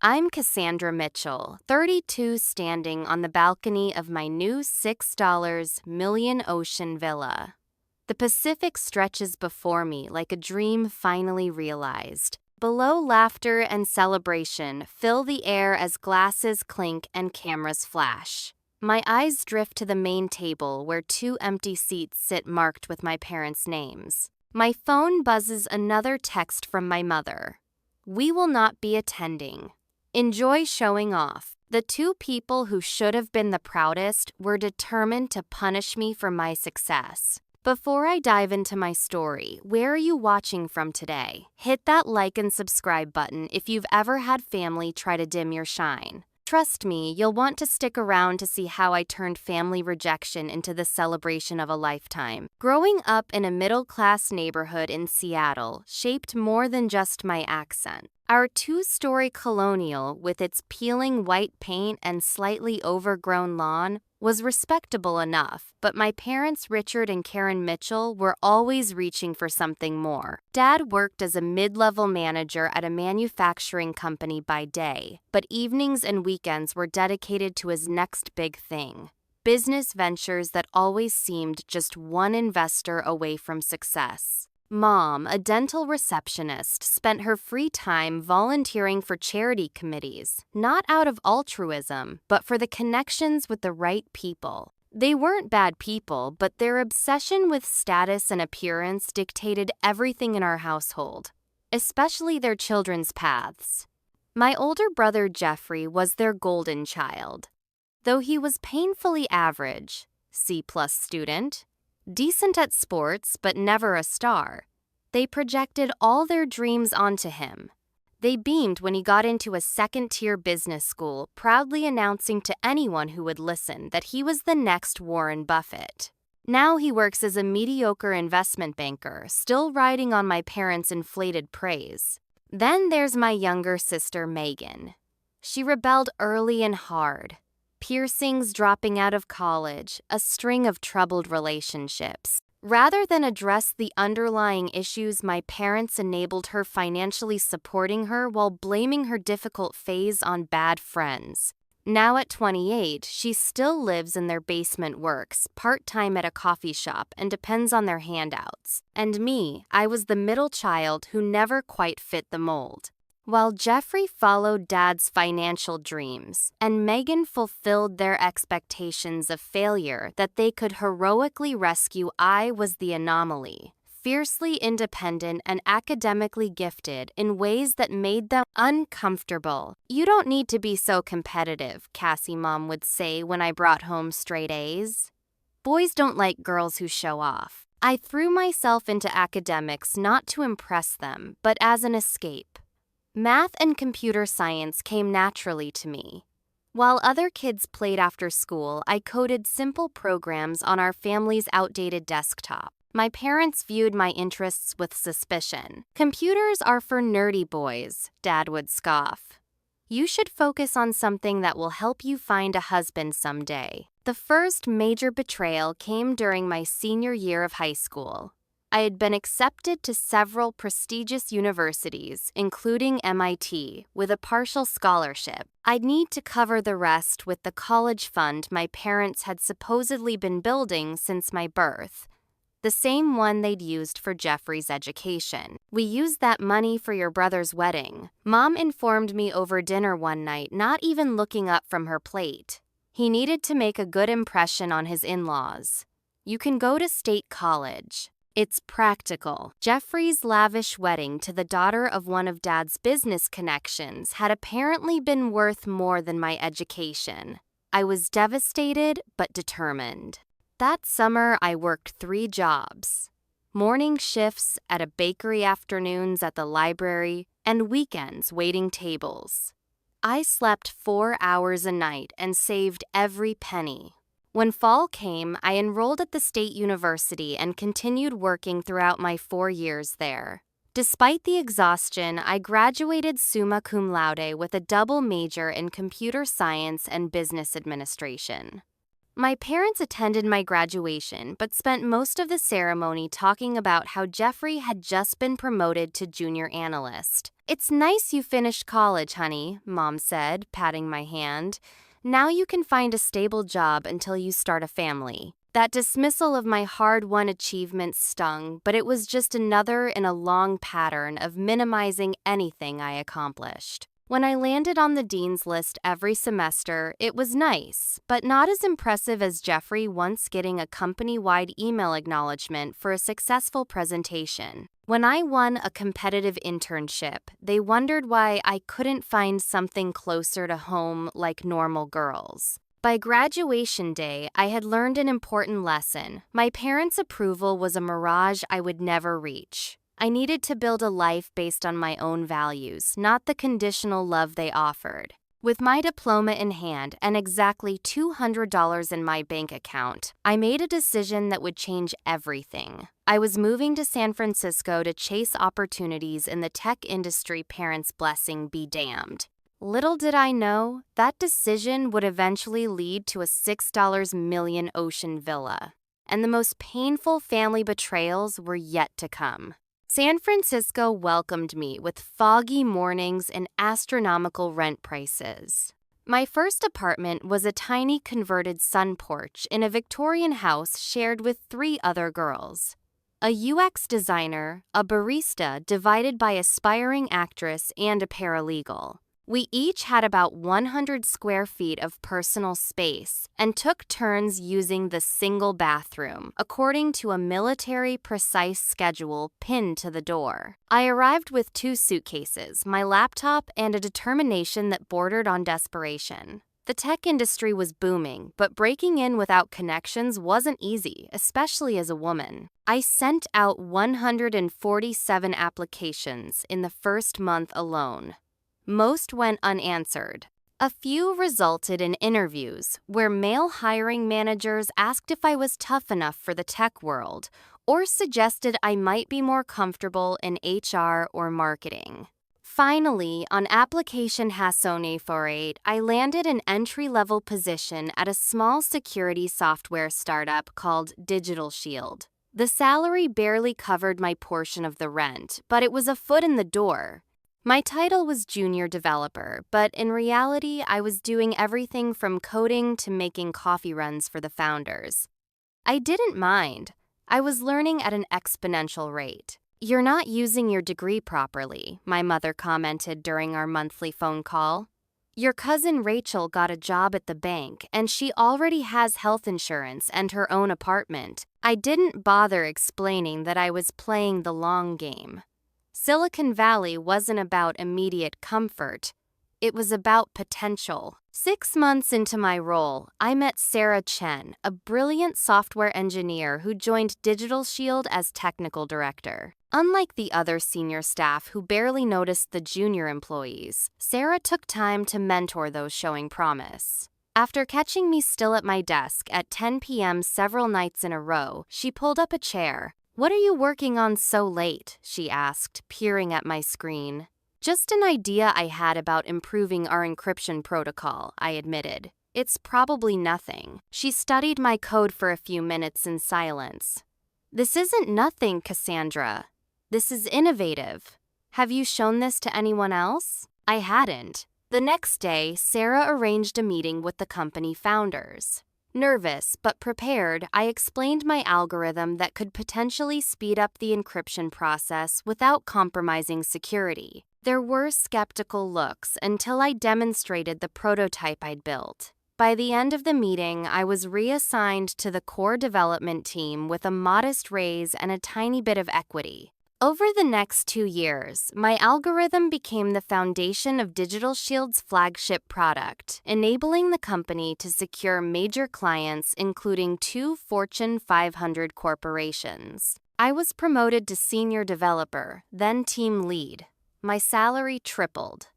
I'm Cassandra Mitchell, 32, standing on the balcony of my new $6 million ocean villa. The Pacific stretches before me like a dream finally realized. Below, laughter and celebration fill the air as glasses clink and cameras flash. My eyes drift to the main table where 2 empty seats sit marked with my parents' names. My phone buzzes another text from my mother. "We will not be attending. Enjoy showing off." The 2 people who should have been the proudest were determined to punish me for my success. Before I dive into my story, where are you watching from today? Hit that like and subscribe button if you've ever had family try to dim your shine. Trust me, you'll want to stick around to see how I turned family rejection into the celebration of a lifetime. Growing up in a middle-class neighborhood in Seattle shaped more than just my accent. Our 2-story colonial, with its peeling white paint and slightly overgrown lawn, was respectable enough, but my parents, Richard and Karen Mitchell, were always reaching for something more. Dad worked as a mid-level manager at a manufacturing company by day, but evenings and weekends were dedicated to his next big thing: business ventures that always seemed just one investor away from success. Mom, a dental receptionist, spent her free time volunteering for charity committees, not out of altruism, but for the connections with the right people. They weren't bad people, but their obsession with status and appearance dictated everything in our household, especially their children's paths. My older brother Jeffrey was their golden child. Though he was painfully average, C+ student, decent at sports but never a star, they projected all their dreams onto him. They beamed when he got into a second-tier business school, proudly announcing to anyone who would listen that he was the next Warren Buffett. Now he works as a mediocre investment banker, still riding on my parents' inflated praise. Then there's my younger sister Megan. She rebelled early and hard. Piercings, dropping out of college, a string of troubled relationships. Rather than address the underlying issues, my parents enabled her, financially supporting her while blaming her difficult phase on bad friends. Now at 28, she still lives in their basement, works part-time at a coffee shop, and depends on their handouts. And me, I was the middle child who never quite fit the mold. While Jeffrey followed Dad's financial dreams, and Megan fulfilled their expectations of failure that they could heroically rescue, I was the anomaly, fiercely independent and academically gifted in ways that made them uncomfortable. "You don't need to be so competitive," Cassie Mom would say when I brought home straight A's. "Boys don't like girls who show off." I threw myself into academics not to impress them, but as an escape. Math and computer science came naturally to me. While other kids played after school, I coded simple programs on our family's outdated desktop. My parents viewed my interests with suspicion. "Computers are for nerdy boys," Dad would scoff. "You should focus on something that will help you find a husband someday." The first major betrayal came during my senior year of high school. I had been accepted to several prestigious universities, including MIT, with a partial scholarship. I'd need to cover the rest with the college fund my parents had supposedly been building since my birth, the same one they'd used for Jeffrey's education. "We used that money for your brother's wedding," Mom informed me over dinner one night, not even looking up from her plate. "He needed to make a good impression on his in-laws. You can go to state college. It's practical." Jeffrey's lavish wedding to the daughter of one of Dad's business connections had apparently been worth more than my education. I was devastated but determined. That summer, I worked 3 jobs: morning shifts at a bakery, afternoons at the library, and weekends waiting tables. I slept 4 hours a night and saved every penny. When fall came, I enrolled at the state university and continued working throughout my 4 years there. Despite the exhaustion, I graduated summa cum laude with a double major in computer science and business administration. My parents attended my graduation, but spent most of the ceremony talking about how Jeffrey had just been promoted to junior analyst. "It's nice you finished college, honey," Mom said, patting my hand. "Now you can find a stable job until you start a family." That dismissal of my hard-won achievements stung, but it was just another in a long pattern of minimizing anything I accomplished. When I landed on the dean's list every semester, it was nice, but not as impressive as Jeffrey once getting a company-wide email acknowledgement for a successful presentation. When I won a competitive internship, they wondered why I couldn't find something closer to home like normal girls. By graduation day, I had learned an important lesson. My parents' approval was a mirage I would never reach. I needed to build a life based on my own values, not the conditional love they offered. With my diploma in hand and exactly $200 in my bank account, I made a decision that would change everything. I was moving to San Francisco to chase opportunities in the tech industry, parents' blessing be damned. Little did I know, that decision would eventually lead to a $6 million ocean villa. And the most painful family betrayals were yet to come. San Francisco welcomed me with foggy mornings and astronomical rent prices. My first apartment was a tiny converted sun porch in a Victorian house shared with 3 other girls. A UX designer, a barista divided by aspiring actress, and a paralegal. We each had about 100 square feet of personal space and took turns using the single bathroom, according to a military-precise schedule pinned to the door. I arrived with 2 suitcases, my laptop, and a determination that bordered on desperation. The tech industry was booming, but breaking in without connections wasn't easy, especially as a woman. I sent out 147 applications in the first month alone. Most went unanswered. A few resulted in interviews where male hiring managers asked if I was tough enough for the tech world or suggested I might be more comfortable in HR or marketing. Finally, on application HOUSEWARMING, I landed an entry-level position at a small security software startup called Digital Shield. The salary barely covered my portion of the rent, but it was a foot in the door. My title was junior developer, but in reality, I was doing everything from coding to making coffee runs for the founders. I didn't mind. I was learning at an exponential rate. "You're not using your degree properly," my mother commented during our monthly phone call. "Your cousin Rachel got a job at the bank, and she already has health insurance and her own apartment." I didn't bother explaining that I was playing the long game. Silicon Valley wasn't about immediate comfort. It was about potential. 6 months into my role, I met Sarah Chen, a brilliant software engineer who joined Digital Shield as technical director. Unlike the other senior staff who barely noticed the junior employees, Sarah took time to mentor those showing promise. After catching me still at my desk at 10 p.m. several nights in a row, she pulled up a chair. "What are you working on so late?" she asked, peering at my screen. "Just an idea I had about improving our encryption protocol," I admitted. "It's probably nothing." She studied my code for a few minutes in silence. "This isn't nothing, Cassandra. This is innovative. Have you shown this to anyone else?" I hadn't. The next day, Sarah arranged a meeting with the company founders. Nervous but prepared, I explained my algorithm that could potentially speed up the encryption process without compromising security. There were skeptical looks until I demonstrated the prototype I'd built. By the end of the meeting, I was reassigned to the core development team with a modest raise and a tiny bit of equity. Over the next 2 years, my algorithm became the foundation of Digital Shield's flagship product, enabling the company to secure major clients including 2 Fortune 500 corporations. I was promoted to senior developer, then team lead. My salary tripled.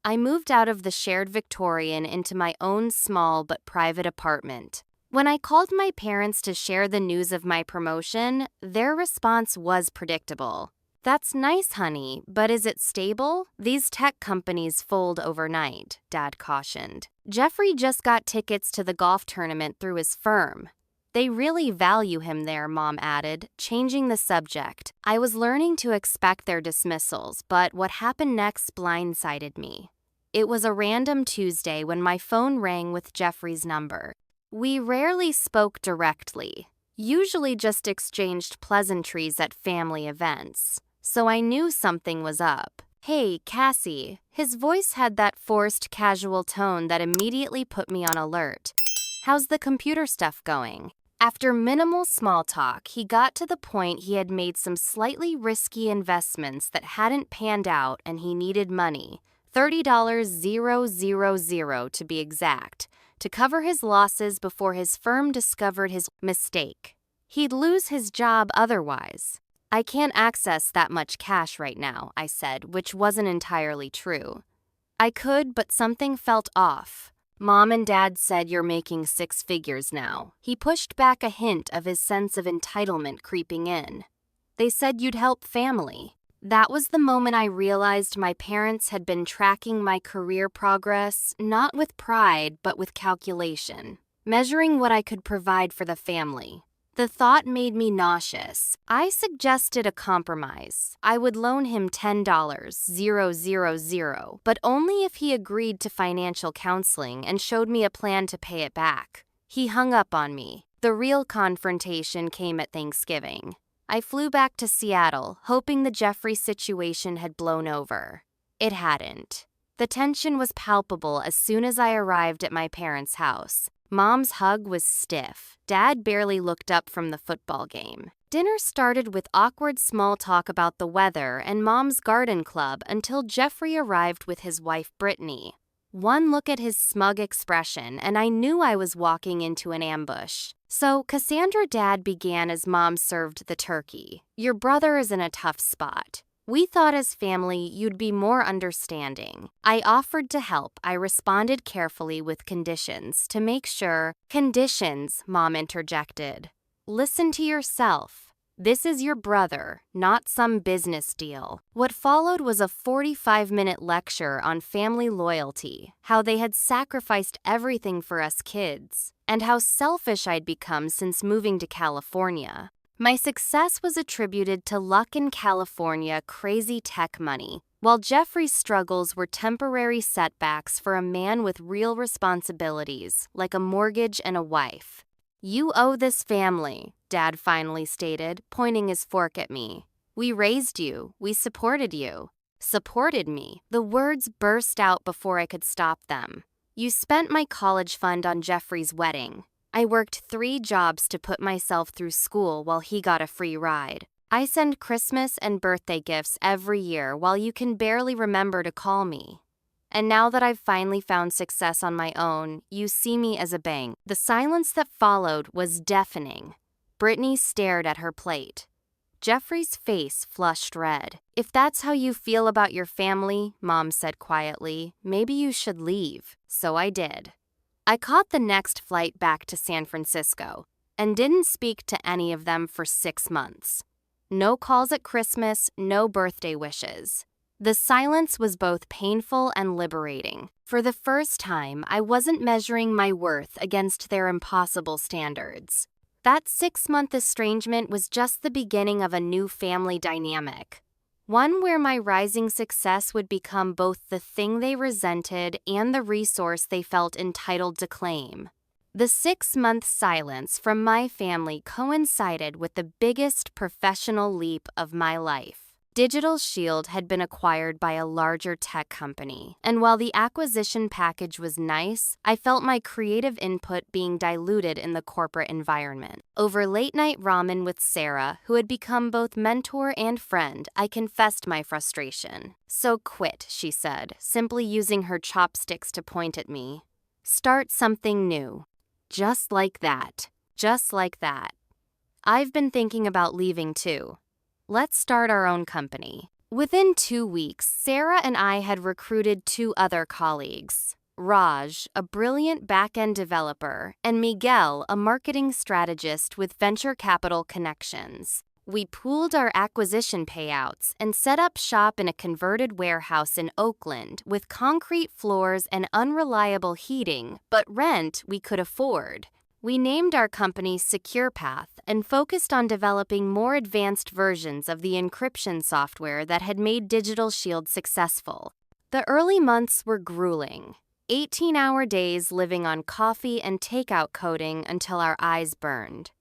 I moved out of the shared Victorian into my own small but private apartment. When I called my parents to share the news of my promotion, their response was predictable. "That's nice, honey, but is it stable? These tech companies fold overnight," Dad cautioned. "Jeffrey just got tickets to the golf tournament through his firm. They really value him there, Mom added, changing the subject. I was learning to expect their dismissals, but what happened next blindsided me. It was a random Tuesday when my phone rang with Jeffrey's number. We rarely spoke directly, usually just exchanged pleasantries at family events, so I knew something was up. "Hey, Cassie." His voice had that forced, casual tone that immediately put me on alert. "How's the computer stuff going?" After minimal small talk, he got to the point he had made some slightly risky investments that hadn't panned out and he needed money, $30,000 to be exact, to cover his losses before his firm discovered his mistake. He'd lose his job otherwise. "I can't access that much cash right now," I said, which wasn't entirely true. "I could, but something felt off. Mom and Dad said you're making 6 figures now." He pushed back, a hint of his sense of entitlement creeping in. "They said you'd help family." That was the moment I realized my parents had been tracking my career progress, not with pride, but with calculation, measuring what I could provide for the family. The thought made me nauseous. I suggested a compromise. I would loan him $10,000, but only if he agreed to financial counseling and showed me a plan to pay it back. He hung up on me. The real confrontation came at Thanksgiving. I flew back to Seattle, hoping the Jeffrey situation had blown over. It hadn't. The tension was palpable as soon as I arrived at my parents' house. Mom's hug was stiff. Dad barely looked up from the football game. Dinner started with awkward small talk about the weather and Mom's garden club until Jeffrey arrived with his wife Brittany. One look at his smug expression and I knew I was walking into an ambush. "So, Cassandra," Dad began as Mom served the turkey, "your brother is in a tough spot. We thought as family you'd be more understanding." I offered to help. I responded carefully with conditions to make sure. "Conditions," Mom interjected. "Listen to yourself. This is your brother, not some business deal." What followed was a 45-minute lecture on family loyalty, how they had sacrificed everything for us kids, and how selfish I'd become since moving to California. My success was attributed to luck in California, crazy tech money, while Jeffrey's struggles were temporary setbacks for a man with real responsibilities, like a mortgage and a wife. "You owe this family," Dad finally stated, pointing his fork at me. "We raised you. We supported you." Supported me. The words burst out before I could stop them. "You spent my college fund on Jeffrey's wedding. I worked 3 jobs to put myself through school while he got a free ride. I send Christmas and birthday gifts every year while you can barely remember to call me. And now that I've finally found success on my own, you see me as a bank." The silence that followed was deafening. Brittany stared at her plate. Jeffrey's face flushed red. "If that's how you feel about your family," Mom said quietly, "maybe you should leave." So I did. I caught the next flight back to San Francisco and didn't speak to any of them for 6 months. No calls at Christmas, no birthday wishes. The silence was both painful and liberating. For the first time, I wasn't measuring my worth against their impossible standards. That 6-month estrangement was just the beginning of a new family dynamic. One where my rising success would become both the thing they resented and the resource they felt entitled to claim. The 6-month silence from my family coincided with the biggest professional leap of my life. Digital Shield had been acquired by a larger tech company, and while the acquisition package was nice, I felt my creative input being diluted in the corporate environment. Over late-night ramen with Sarah, who had become both mentor and friend, I confessed my frustration. "So quit," she said, simply using her chopsticks to point at me. "Start something new." Just like that. Just like that. I've been thinking about leaving too. Let's start our own company. Within 2 weeks, Sarah and I had recruited 2 other colleagues. Raj, a brilliant back-end developer, and Miguel, a marketing strategist with venture capital connections. We pooled our acquisition payouts and set up shop in a converted warehouse in Oakland with concrete floors and unreliable heating, but rent we could afford. We named our company SecurePath and focused on developing more advanced versions of the encryption software that had made Digital Shield successful. The early months were grueling. 18-hour days living on coffee and takeout coding until our eyes burned.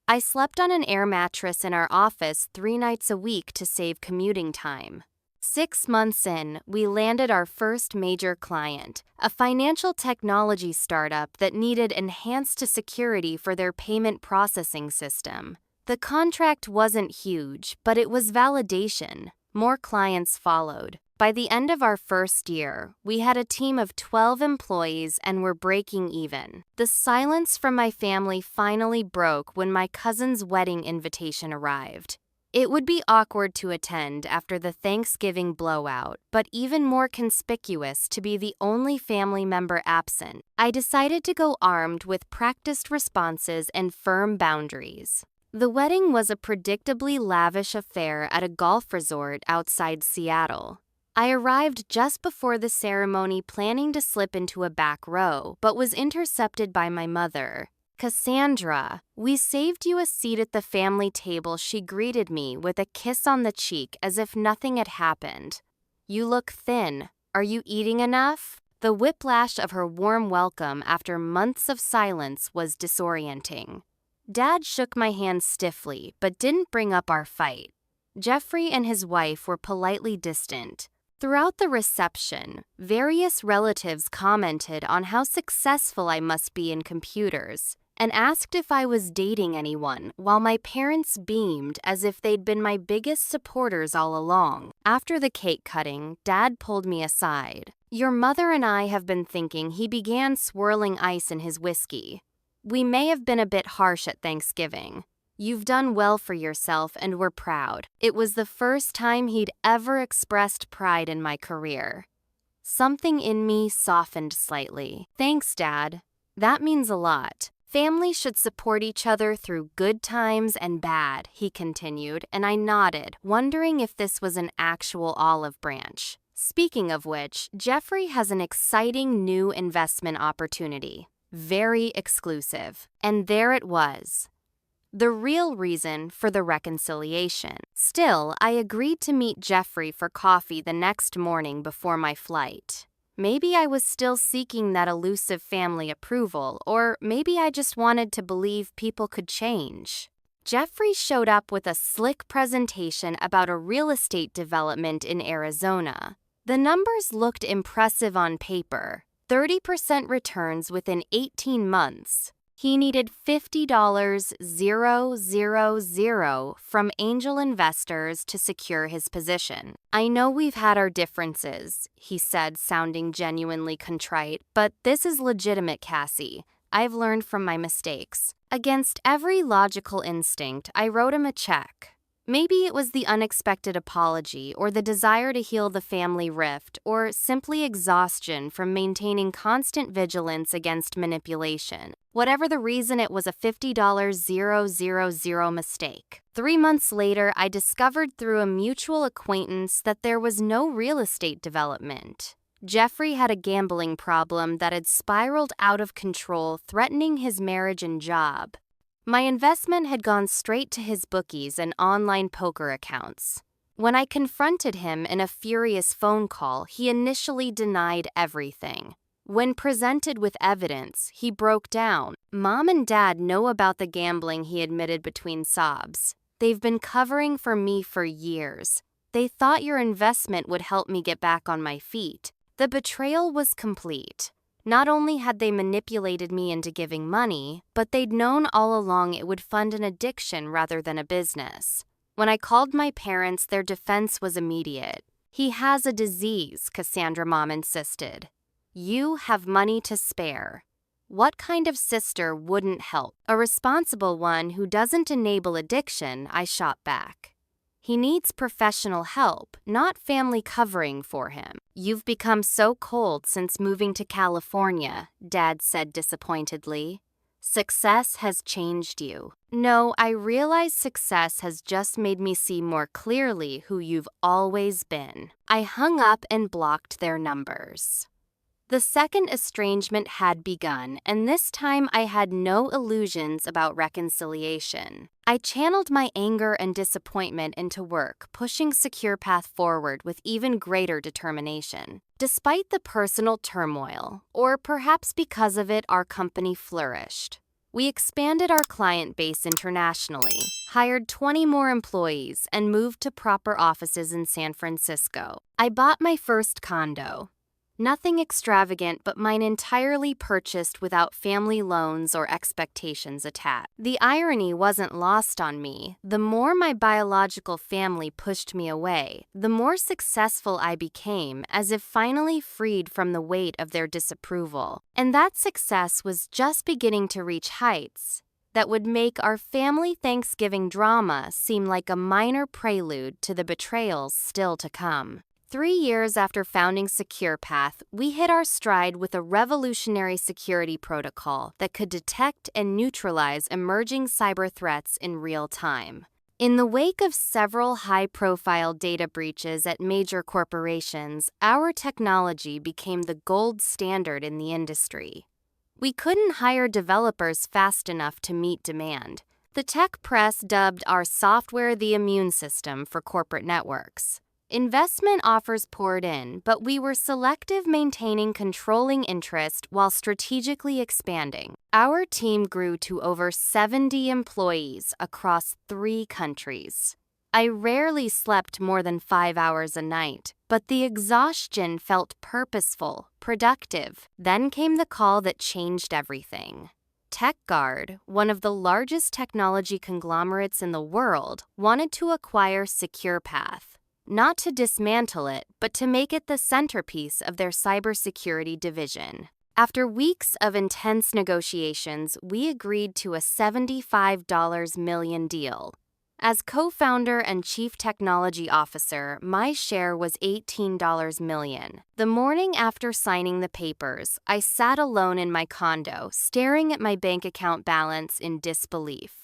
I slept on an air mattress in our office 3 nights a week to save commuting time. 6 months in, we landed our first major client, a financial technology startup that needed enhanced security for their payment processing system. The contract wasn't huge, but it was validation. More clients followed. By the end of our first year, we had a team of 12 employees and were breaking even. The silence from my family finally broke when my cousin's wedding invitation arrived. It would be awkward to attend after the Thanksgiving blowout, but even more conspicuous to be the only family member absent. I decided to go armed with practiced responses and firm boundaries. The wedding was a predictably lavish affair at a golf resort outside Seattle. I arrived just before the ceremony, planning to slip into a back row, but was intercepted by my mother. "Cassandra, we saved you a seat at the family table," she greeted me with a kiss on the cheek as if nothing had happened. "You look thin. Are you eating enough?" The whiplash of her warm welcome after months of silence was disorienting. Dad shook my hand stiffly, but didn't bring up our fight. Jeffrey and his wife were politely distant. Throughout the reception, various relatives commented on how successful I must be in computers and asked if I was dating anyone, while my parents beamed as if they'd been my biggest supporters all along. After the cake cutting, Dad pulled me aside. "Your mother and I have been thinking," he began, swirling ice in his whiskey. "We may have been a bit harsh at Thanksgiving. You've done well for yourself and we're proud." It was the first time he'd ever expressed pride in my career. Something in me softened slightly. "Thanks, Dad. That means a lot. Families should support each other through good times and bad," he continued, and I nodded, wondering if this was an actual olive branch. Speaking of which, Jeffrey has an exciting new investment opportunity. Very exclusive. And there it was. The real reason for the reconciliation. Still, I agreed to meet Jeffrey for coffee the next morning before my flight. Maybe I was still seeking that elusive family approval, or maybe I just wanted to believe people could change. Jeffrey showed up with a slick presentation about a real estate development in Arizona. The numbers looked impressive on paper. 30% returns within 18 months. He needed $50,000 from angel investors to secure his position. "I know we've had our differences," he said, sounding genuinely contrite, "but this is legitimate, Cassie. I've learned from my mistakes." Against every logical instinct, I wrote him a check. Maybe it was the unexpected apology, or the desire to heal the family rift, or simply exhaustion from maintaining constant vigilance against manipulation. Whatever the reason, it was a $50,000 mistake. 3 months later, I discovered through a mutual acquaintance that there was no real estate development. Jeffrey had a gambling problem that had spiraled out of control, threatening his marriage and job. My investment had gone straight to his bookies and online poker accounts. When I confronted him in a furious phone call, he initially denied everything. When presented with evidence, he broke down. "Mom and Dad know about the gambling," he admitted between sobs. "They've been covering for me for years. They thought your investment would help me get back on my feet." The betrayal was complete. Not only had they manipulated me into giving money, but they'd known all along it would fund an addiction rather than a business. When I called my parents, their defense was immediate. "He has a disease," Cassandra, Mom insisted. "You have money to spare." What kind of sister wouldn't help? "A responsible one who doesn't enable addiction," I shot back. "He needs professional help, not family covering for him." "You've become so cold since moving to California," Dad said disappointedly. "Success has changed you." "No, I realize success has just made me see more clearly who you've always been." I hung up and blocked their numbers. The second estrangement had begun, and this time I had no illusions about reconciliation. I channeled my anger and disappointment into work, pushing Secure Path forward with even greater determination. Despite the personal turmoil, or perhaps because of it, our company flourished. We expanded our client base internationally, hired 20 more employees, and moved to proper offices in San Francisco. I bought my first condo. Nothing extravagant, but mine entirely purchased without family loans or expectations attached. The irony wasn't lost on me. The more my biological family pushed me away, the more successful I became, as if finally freed from the weight of their disapproval. And that success was just beginning to reach heights that would make our family Thanksgiving drama seem like a minor prelude to the betrayals still to come. 3 years after founding Secure Path, we hit our stride with a revolutionary security protocol that could detect and neutralize emerging cyber threats in real time. In the wake of several high-profile data breaches at major corporations, our technology became the gold standard in the industry. We couldn't hire developers fast enough to meet demand. The tech press dubbed our software the immune system for corporate networks. Investment offers poured in, but we were selective, maintaining controlling interest while strategically expanding. Our team grew to over 70 employees across 3 countries. I rarely slept more than 5 hours a night, but the exhaustion felt purposeful, productive. Then came the call that changed everything. TechGuard, one of the largest technology conglomerates in the world, wanted to acquire Secure Path. Not to dismantle it, but to make it the centerpiece of their cybersecurity division. After weeks of intense negotiations, we agreed to a $75 million deal. As co-founder and chief technology officer, my share was $18 million. The morning after signing the papers, I sat alone in my condo, staring at my bank account balance in disbelief.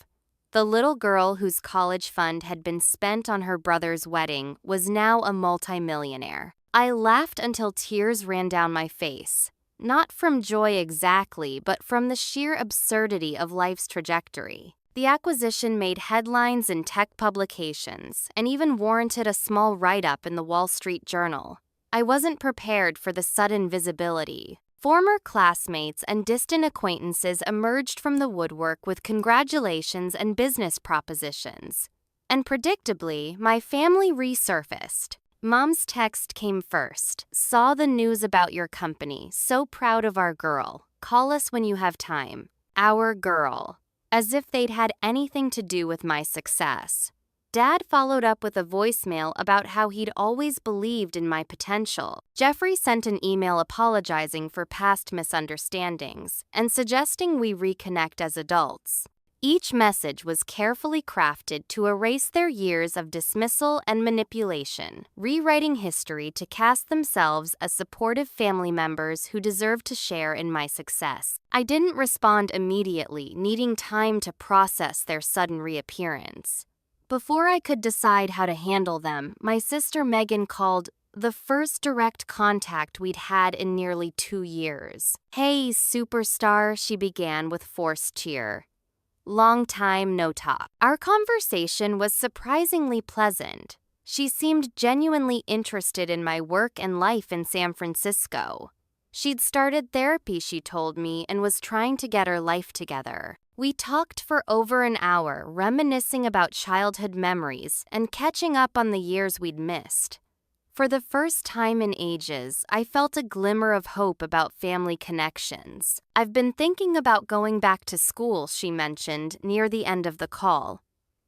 The little girl whose college fund had been spent on her brother's wedding was now a multimillionaire. I laughed until tears ran down my face. Not from joy exactly, but from the sheer absurdity of life's trajectory. The acquisition made headlines in tech publications and even warranted a small write-up in the Wall Street Journal. I wasn't prepared for the sudden visibility. Former classmates and distant acquaintances emerged from the woodwork with congratulations and business propositions. And predictably, my family resurfaced. Mom's text came first. Saw the news about your company. So proud of our girl. Call us when you have time. Our girl. As if they'd had anything to do with my success. Dad followed up with a voicemail about how he'd always believed in my potential. Jeffrey sent an email apologizing for past misunderstandings and suggesting we reconnect as adults. Each message was carefully crafted to erase their years of dismissal and manipulation, rewriting history to cast themselves as supportive family members who deserved to share in my success. I didn't respond immediately, needing time to process their sudden reappearance. Before I could decide how to handle them, my sister Megan called, the first direct contact we'd had in nearly 2 years. "Hey, superstar," she began with forced cheer. Long time no talk. Our conversation was surprisingly pleasant. She seemed genuinely interested in my work and life in San Francisco. She'd started therapy, she told me, and was trying to get her life together. We talked for over an hour, reminiscing about childhood memories and catching up on the years we'd missed. For the first time in ages, I felt a glimmer of hope about family connections. "I've been thinking about going back to school," she mentioned near the end of the call.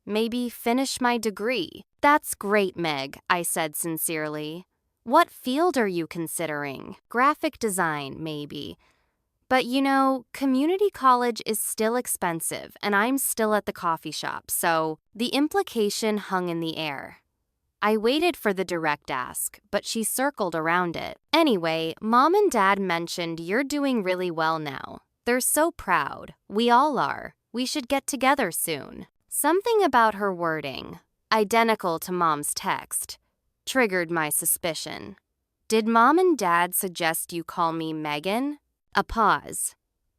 "Maybe finish my degree." "That's great, Meg," I said sincerely. "What field are you considering?" "Graphic design, maybe. But you know, community college is still expensive, and I'm still at the coffee shop, so the implication hung in the air. I waited for the direct ask, but she circled around it. "Anyway, Mom and Dad mentioned you're doing really well now. They're so proud. We all are. We should get together soon." Something about her wording, identical to Mom's text, triggered my suspicion. Did Mom and Dad suggest you call me Megan? A pause.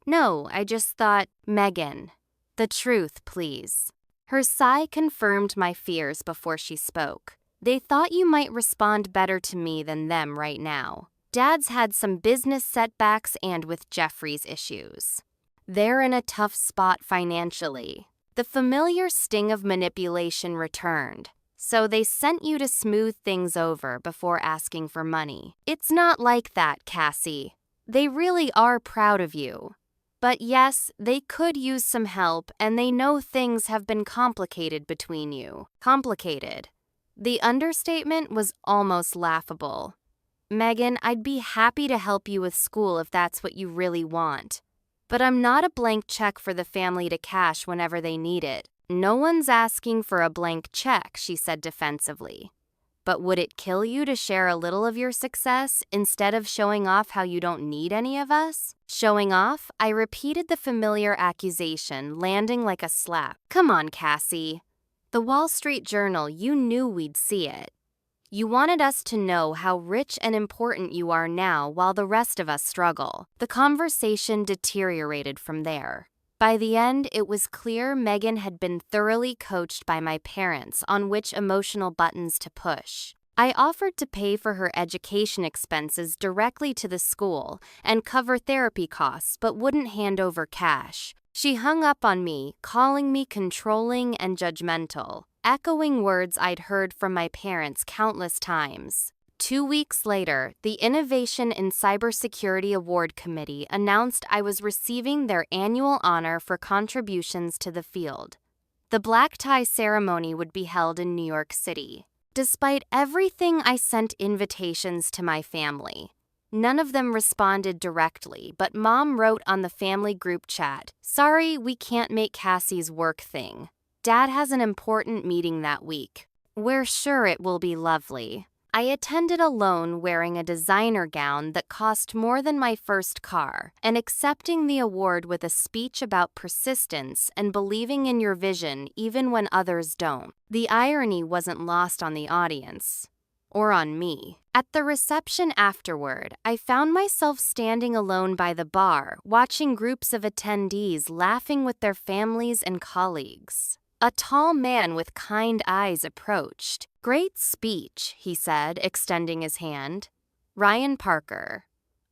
No, I just thought, Megan. The truth, please. Her sigh confirmed my fears before she spoke. They thought you might respond better to me than them right now. Dad's had some business setbacks and with Jeffrey's issues. They're in a tough spot financially. The familiar sting of manipulation returned, so they sent you to smooth things over before asking for money. It's not like that, Cassie. They really are proud of you. But yes, they could use some help, and they know things have been complicated between you. Complicated. The understatement was almost laughable. Megan, I'd be happy to help you with school if that's what you really want. But I'm not a blank check for the family to cash whenever they need it. No one's asking for a blank check, she said defensively. But would it kill you to share a little of your success instead of showing off how you don't need any of us? Showing off? I repeated the familiar accusation, landing like a slap. Come on, Cassie. The Wall Street Journal, you knew we'd see it. You wanted us to know how rich and important you are now while the rest of us struggle. The conversation deteriorated from there. By the end, it was clear Megan had been thoroughly coached by my parents on which emotional buttons to push. I offered to pay for her education expenses directly to the school and cover therapy costs, but wouldn't hand over cash. She hung up on me, calling me controlling and judgmental, echoing words I'd heard from my parents countless times. 2 weeks later, the Innovation in Cybersecurity Award Committee announced I was receiving their annual honor for contributions to the field. The black tie ceremony would be held in New York City. Despite everything, I sent invitations to my family. None of them responded directly, but Mom wrote on the family group chat, "Sorry, we can't make Cassie's work thing. Dad has an important meeting that week. We're sure it will be lovely." I attended alone wearing a designer gown that cost more than my first car and accepting the award with a speech about persistence and believing in your vision even when others don't. The irony wasn't lost on the audience. Or on me. At the reception afterward, I found myself standing alone by the bar, watching groups of attendees laughing with their families and colleagues. A tall man with kind eyes approached. "Great speech," he said, extending his hand. "Ryan Parker.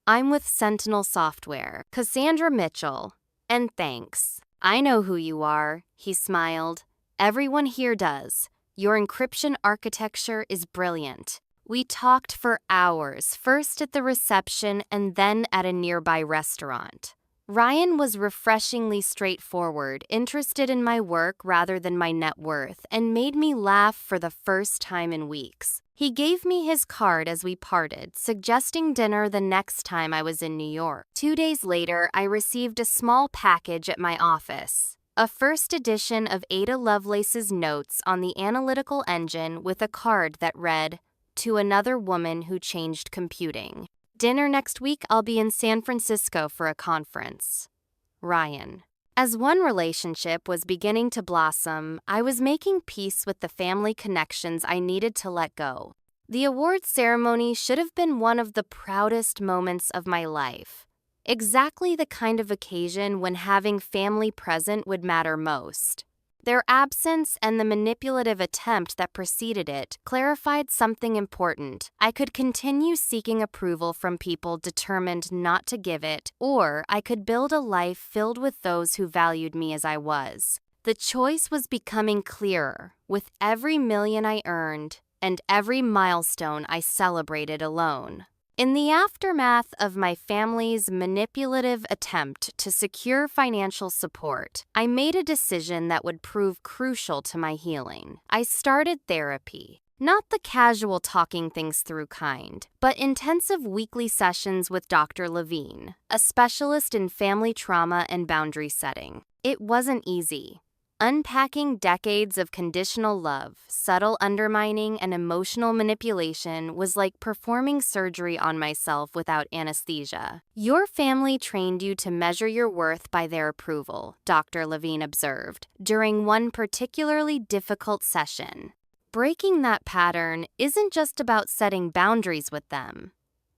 I'm with Sentinel Software. Cassandra Mitchell. And thanks. I know who you are," he smiled. "Everyone here does. Your encryption architecture is brilliant." We talked for hours, first at the reception and then at a nearby restaurant. Ryan was refreshingly straightforward, interested in my work rather than my net worth, and made me laugh for the first time in weeks. He gave me his card as we parted, suggesting dinner the next time I was in New York. 2 days later, I received a small package at my office. A first edition of Ada Lovelace's notes on the analytical engine with a card that read, "To another woman who changed computing. Dinner next week, I'll be in San Francisco for a conference. Ryan." As one relationship was beginning to blossom, I was making peace with the family connections I needed to let go. The award ceremony should have been one of the proudest moments of my life. Exactly the kind of occasion when having family present would matter most. Their absence and the manipulative attempt that preceded it clarified something important. I could continue seeking approval from people determined not to give it, or I could build a life filled with those who valued me as I was. The choice was becoming clearer with every million I earned and every milestone I celebrated alone. In the aftermath of my family's manipulative attempt to secure financial support, I made a decision that would prove crucial to my healing. I started therapy. Not the casual talking things through kind, but intensive weekly sessions with Dr. Levine, a specialist in family trauma and boundary setting. It wasn't easy. Unpacking decades of conditional love, subtle undermining, and emotional manipulation was like performing surgery on myself without anesthesia. "Your family trained you to measure your worth by their approval," Dr. Levine observed, during one particularly difficult session. Breaking that pattern isn't just about setting boundaries with them.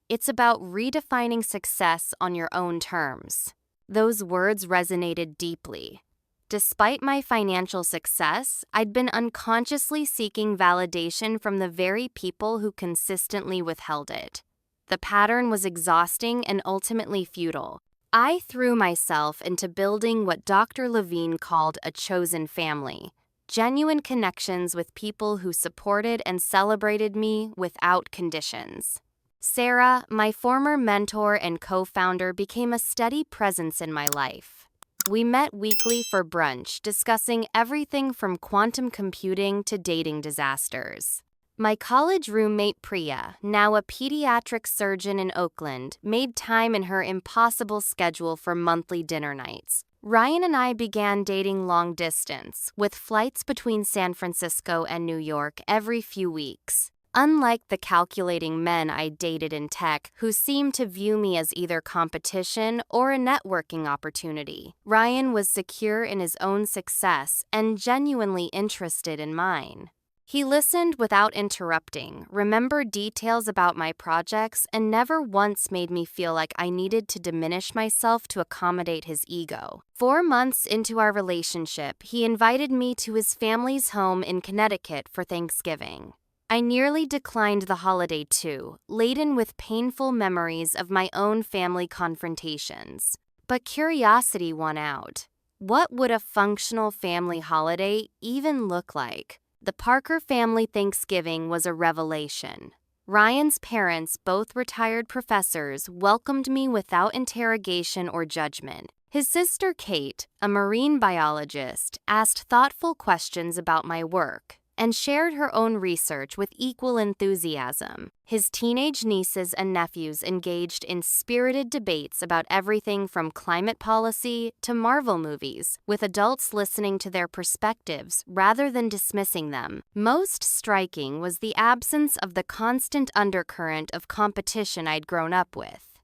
It's about redefining success on your own terms. Those words resonated deeply. Despite my financial success, I'd been unconsciously seeking validation from the very people who consistently withheld it. The pattern was exhausting and ultimately futile. I threw myself into building what Dr. Levine called a chosen family, genuine connections with people who supported and celebrated me without conditions. Sarah, my former mentor and co-founder, became a steady presence in my life. We met weekly for brunch, discussing everything from quantum computing to dating disasters. My college roommate Priya, now a pediatric surgeon in Oakland, made time in her impossible schedule for monthly dinner nights. Ryan and I began dating long distance, with flights between San Francisco and New York every few weeks. Unlike the calculating men I dated in tech who seemed to view me as either competition or a networking opportunity, Ryan was secure in his own success and genuinely interested in mine. He listened without interrupting, remembered details about my projects, and never once made me feel like I needed to diminish myself to accommodate his ego. 4 months into our relationship, he invited me to his family's home in Connecticut for Thanksgiving. I nearly declined the holiday too, laden with painful memories of my own family confrontations. But curiosity won out. What would a functional family holiday even look like? The Parker family Thanksgiving was a revelation. Ryan's parents, both retired professors, welcomed me without interrogation or judgment. His sister Kate, a marine biologist, asked thoughtful questions about my work and shared her own research with equal enthusiasm. His teenage nieces and nephews engaged in spirited debates about everything from climate policy to Marvel movies, with adults listening to their perspectives rather than dismissing them. Most striking was the absence of the constant undercurrent of competition I'd grown up with.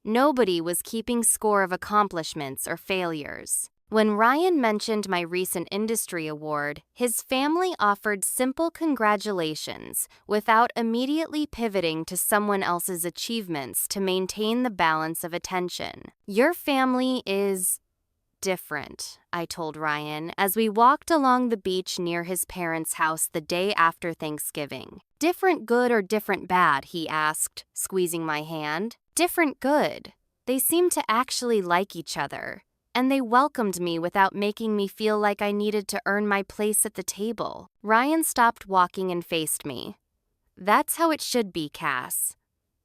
Nobody was keeping score of accomplishments or failures. When Ryan mentioned my recent industry award, his family offered simple congratulations without immediately pivoting to someone else's achievements to maintain the balance of attention. Your family is different, I told Ryan as we walked along the beach near his parents' house the day after Thanksgiving. Different good or different bad, he asked, squeezing my hand. Different good. They seem to actually like each other. And they welcomed me without making me feel like I needed to earn my place at the table. Ryan stopped walking and faced me. That's how it should be, Cass.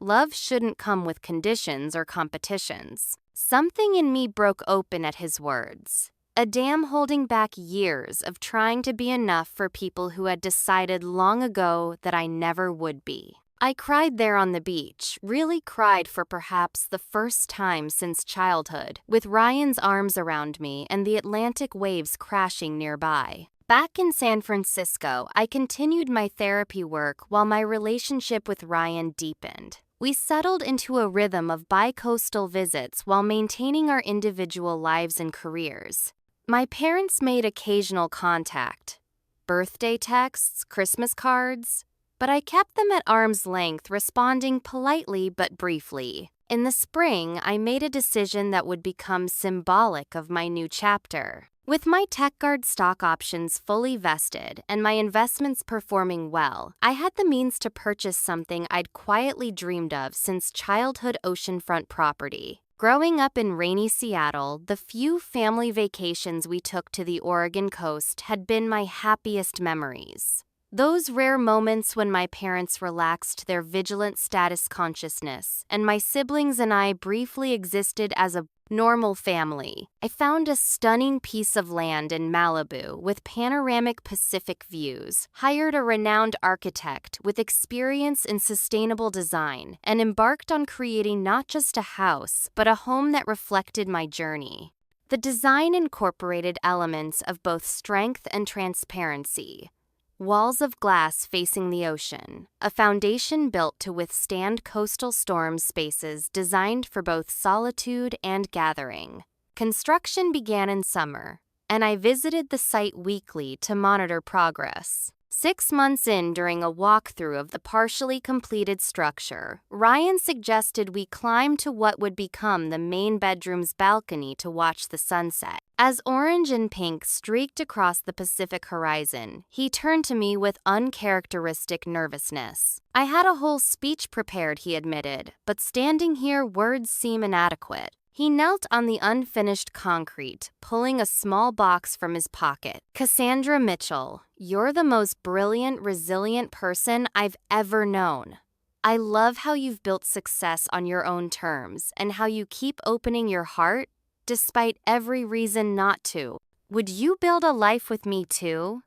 Love shouldn't come with conditions or competitions. Something in me broke open at his words. A dam holding back years of trying to be enough for people who had decided long ago that I never would be. I cried there on the beach, really cried for perhaps the first time since childhood, with Ryan's arms around me and the Atlantic waves crashing nearby. Back in San Francisco, I continued my therapy work while my relationship with Ryan deepened. We settled into a rhythm of bi-coastal visits while maintaining our individual lives and careers. My parents made occasional contact. Birthday texts, Christmas cards. But I kept them at arm's length, responding politely but briefly. In the spring, I made a decision that would become symbolic of my new chapter. With my TechGuard stock options fully vested and my investments performing well, I had the means to purchase something I'd quietly dreamed of since childhood oceanfront property. Growing up in rainy Seattle, the few family vacations we took to the Oregon coast had been my happiest memories. Those rare moments when my parents relaxed their vigilant status consciousness and my siblings and I briefly existed as a normal family. I found a stunning piece of land in Malibu with panoramic Pacific views, hired a renowned architect with experience in sustainable design, and embarked on creating not just a house, but a home that reflected my journey. The design incorporated elements of both strength and transparency. Walls of glass facing the ocean, a foundation built to withstand coastal storm spaces designed for both solitude and gathering. Construction began in summer, and I visited the site weekly to monitor progress. 6 months in, during a walkthrough of the partially completed structure, Ryan suggested we climb to what would become the main bedroom's balcony to watch the sunset. As orange and pink streaked across the Pacific horizon, he turned to me with uncharacteristic nervousness. I had a whole speech prepared, he admitted, but standing here, words seem inadequate. He knelt on the unfinished concrete, pulling a small box from his pocket. "Cassandra Mitchell, you're the most brilliant, resilient person I've ever known. I love how you've built success on your own terms and how you keep opening your heart despite every reason not to. Would you build a life with me too?"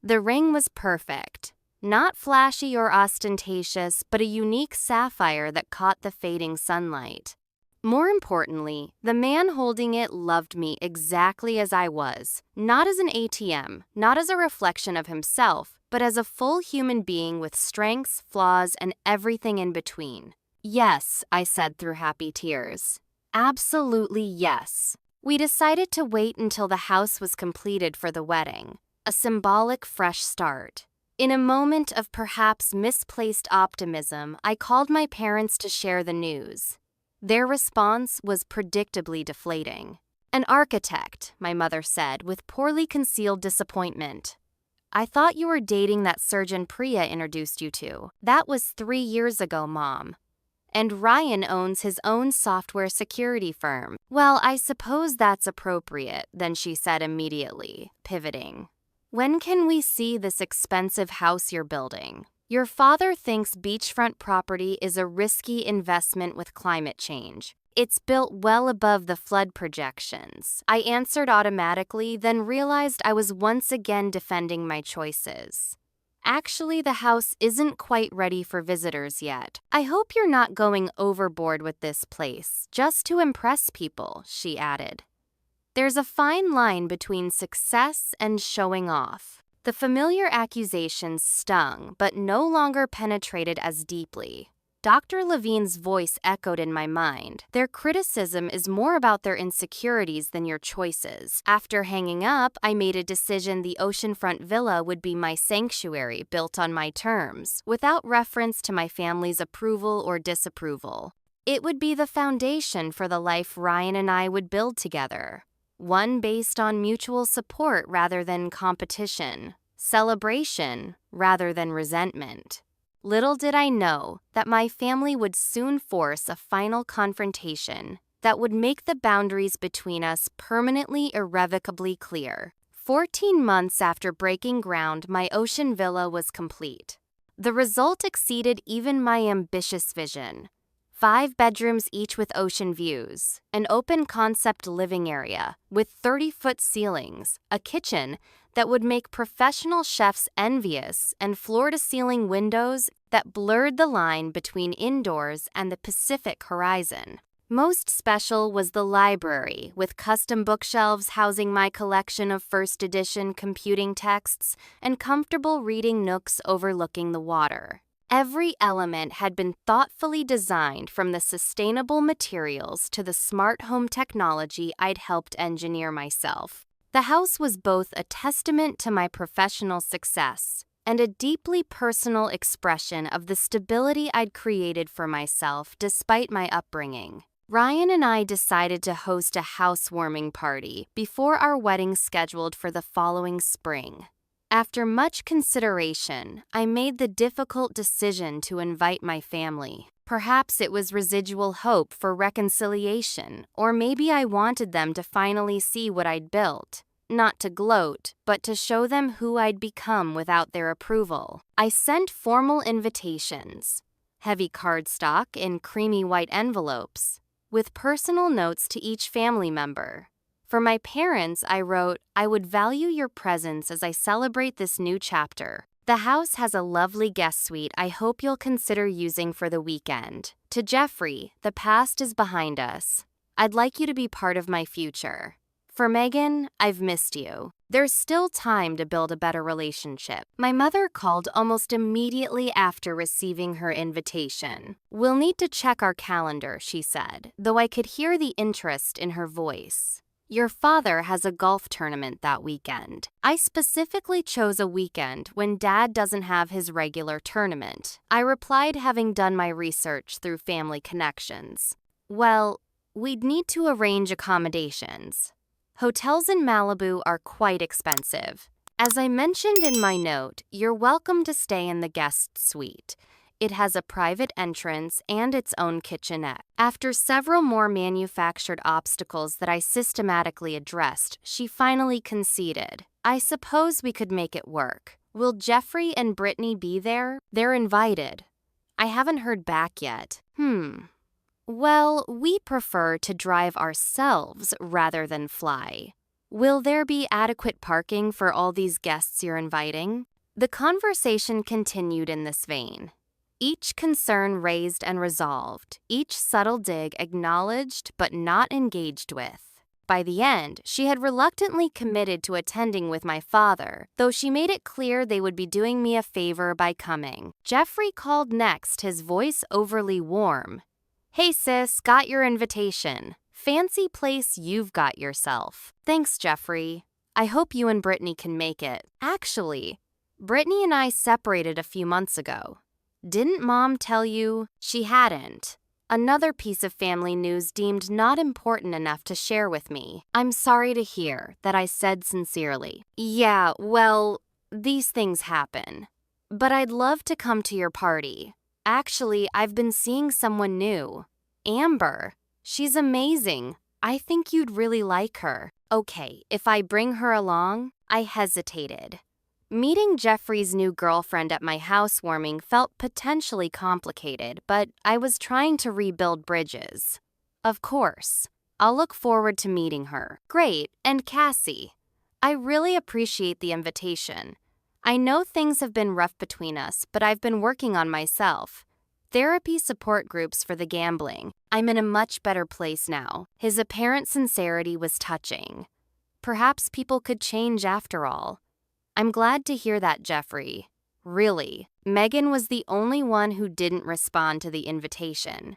The ring was perfect. Not flashy or ostentatious, but a unique sapphire that caught the fading sunlight. More importantly, the man holding it loved me exactly as I was, not as an ATM, not as a reflection of himself, but as a full human being with strengths, flaws, and everything in between. "Yes," I said through happy tears. "Absolutely yes." We decided to wait until the house was completed for the wedding, a symbolic fresh start. In a moment of perhaps misplaced optimism, I called my parents to share the news. Their response was predictably deflating. "An architect," my mother said with poorly concealed disappointment. "I thought you were dating that surgeon Priya introduced you to. That was 3 years ago, Mom. And Ryan owns his own software security firm." "Well, I suppose that's appropriate," then she said immediately, pivoting. "When can we see this expensive house you're building? Your father thinks beachfront property is a risky investment with climate change. It's built well above the flood projections." I answered automatically, then realized I was once again defending my choices. "Actually, the house isn't quite ready for visitors yet. I hope you're not going overboard with this place, just to impress people," she added. There's a fine line between success and showing off. The familiar accusations stung, but no longer penetrated as deeply. Dr. Levine's voice echoed in my mind. "Their criticism is more about their insecurities than your choices." After hanging up, I made a decision the oceanfront villa would be my sanctuary, built on my terms, without reference to my family's approval or disapproval. It would be the foundation for the life Ryan and I would build together. One based on mutual support rather than competition, celebration rather than resentment. Little did I know that my family would soon force a final confrontation that would make the boundaries between us permanently, irrevocably clear. 14 months after breaking ground, my ocean villa was complete. The result exceeded even my ambitious vision. 5 bedrooms each with ocean views, an open-concept living area with 30-foot ceilings, a kitchen that would make professional chefs envious, and floor-to-ceiling windows that blurred the line between indoors and the Pacific horizon. Most special was the library, with custom bookshelves housing my collection of first edition computing texts and comfortable reading nooks overlooking the water. Every element had been thoughtfully designed, from the sustainable materials to the smart home technology I'd helped engineer myself. The house was both a testament to my professional success and a deeply personal expression of the stability I'd created for myself despite my upbringing. Ryan and I decided to host a housewarming party before our wedding scheduled for the following spring. After much consideration, I made the difficult decision to invite my family. Perhaps it was residual hope for reconciliation, or maybe I wanted them to finally see what I'd built. Not to gloat, but to show them who I'd become without their approval. I sent formal invitations, heavy cardstock in creamy white envelopes, with personal notes to each family member. For my parents, I wrote, "I would value your presence as I celebrate this new chapter. The house has a lovely guest suite I hope you'll consider using for the weekend. To Jeffrey, the past is behind us. I'd like you to be part of my future. For Megan, I've missed you. There's still time to build a better relationship." My mother called almost immediately after receiving her invitation. "We'll need to check our calendar," she said, though I could hear the interest in her voice. Your father has a golf tournament that weekend. I specifically chose a weekend when Dad doesn't have his regular tournament. I replied, having done my research through family connections. Well, we'd need to arrange accommodations. Hotels in Malibu are quite expensive. As I mentioned in my note, you're welcome to stay in the guest suite. It has a private entrance and its own kitchenette. After several more manufactured obstacles that I systematically addressed, she finally conceded. I suppose we could make it work. Will Jeffrey and Brittany be there? They're invited. I haven't heard back yet. Well, we prefer to drive ourselves rather than fly. Will there be adequate parking for all these guests you're inviting? The conversation continued in this vein. Each concern raised and resolved, each subtle dig acknowledged but not engaged with. By the end, she had reluctantly committed to attending with my father, though she made it clear they would be doing me a favor by coming. Jeffrey called next, his voice overly warm. Hey sis, got your invitation. Fancy place you've got yourself. Thanks, Jeffrey. I hope you and Brittany can make it. Actually, Brittany and I separated a few months ago. Didn't Mom tell you? She hadn't. Another piece of family news deemed not important enough to share with me. I'm sorry to hear, that I said sincerely. Yeah, well, these things happen. But I'd love to come to your party. Actually, I've been seeing someone new. Amber. She's amazing. I think you'd really like her. Okay, if I bring her along? I hesitated. Meeting Jeffrey's new girlfriend at my housewarming felt potentially complicated, but I was trying to rebuild bridges. Of course. I'll look forward to meeting her. Great, and Cassie. I really appreciate the invitation. I know things have been rough between us, but I've been working on myself. Therapy support groups for the gambling. I'm in a much better place now. His apparent sincerity was touching. Perhaps people could change after all. I'm glad to hear that, Jeffrey. Really, Megan was the only one who didn't respond to the invitation.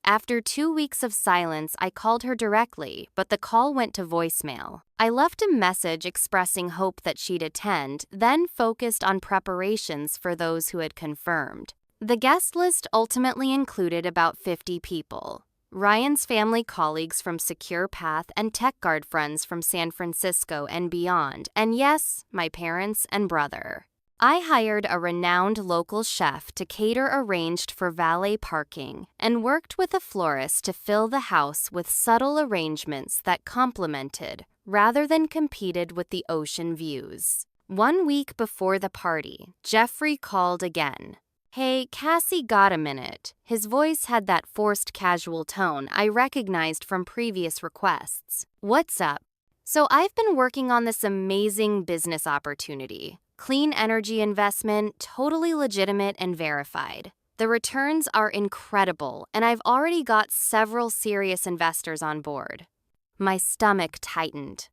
After 2 weeks of silence, I called her directly, but the call went to voicemail. I left a message expressing hope that she'd attend, then focused on preparations for those who had confirmed. The guest list ultimately included about 50 people. Ryan's family colleagues from Secure Path and TechGuard friends from San Francisco and beyond, and yes, my parents and brother. I hired a renowned local chef to cater arranged for valet parking and worked with a florist to fill the house with subtle arrangements that complemented rather than competed with the ocean views. 1 week before the party, Jeffrey called again. Hey, Cassie, got a minute? His voice had that forced casual tone I recognized from previous requests. What's up? So I've been working on this amazing business opportunity. Clean energy investment, totally legitimate and verified. The returns are incredible, and I've already got several serious investors on board. My stomach tightened.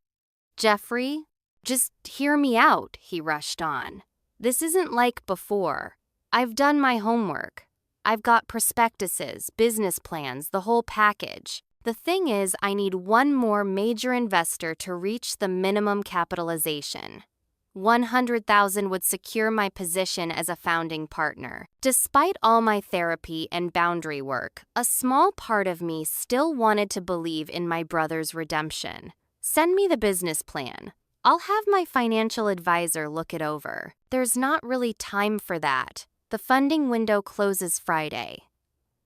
Jeffrey, just hear me out, he rushed on. This isn't like before. I've done my homework. I've got prospectuses, business plans, the whole package. The thing is, I need one more major investor to reach the minimum capitalization. $100,000 would secure my position as a founding partner. Despite all my therapy and boundary work, a small part of me still wanted to believe in my brother's redemption. Send me the business plan. I'll have my financial advisor look it over. There's not really time for that. The funding window closes Friday.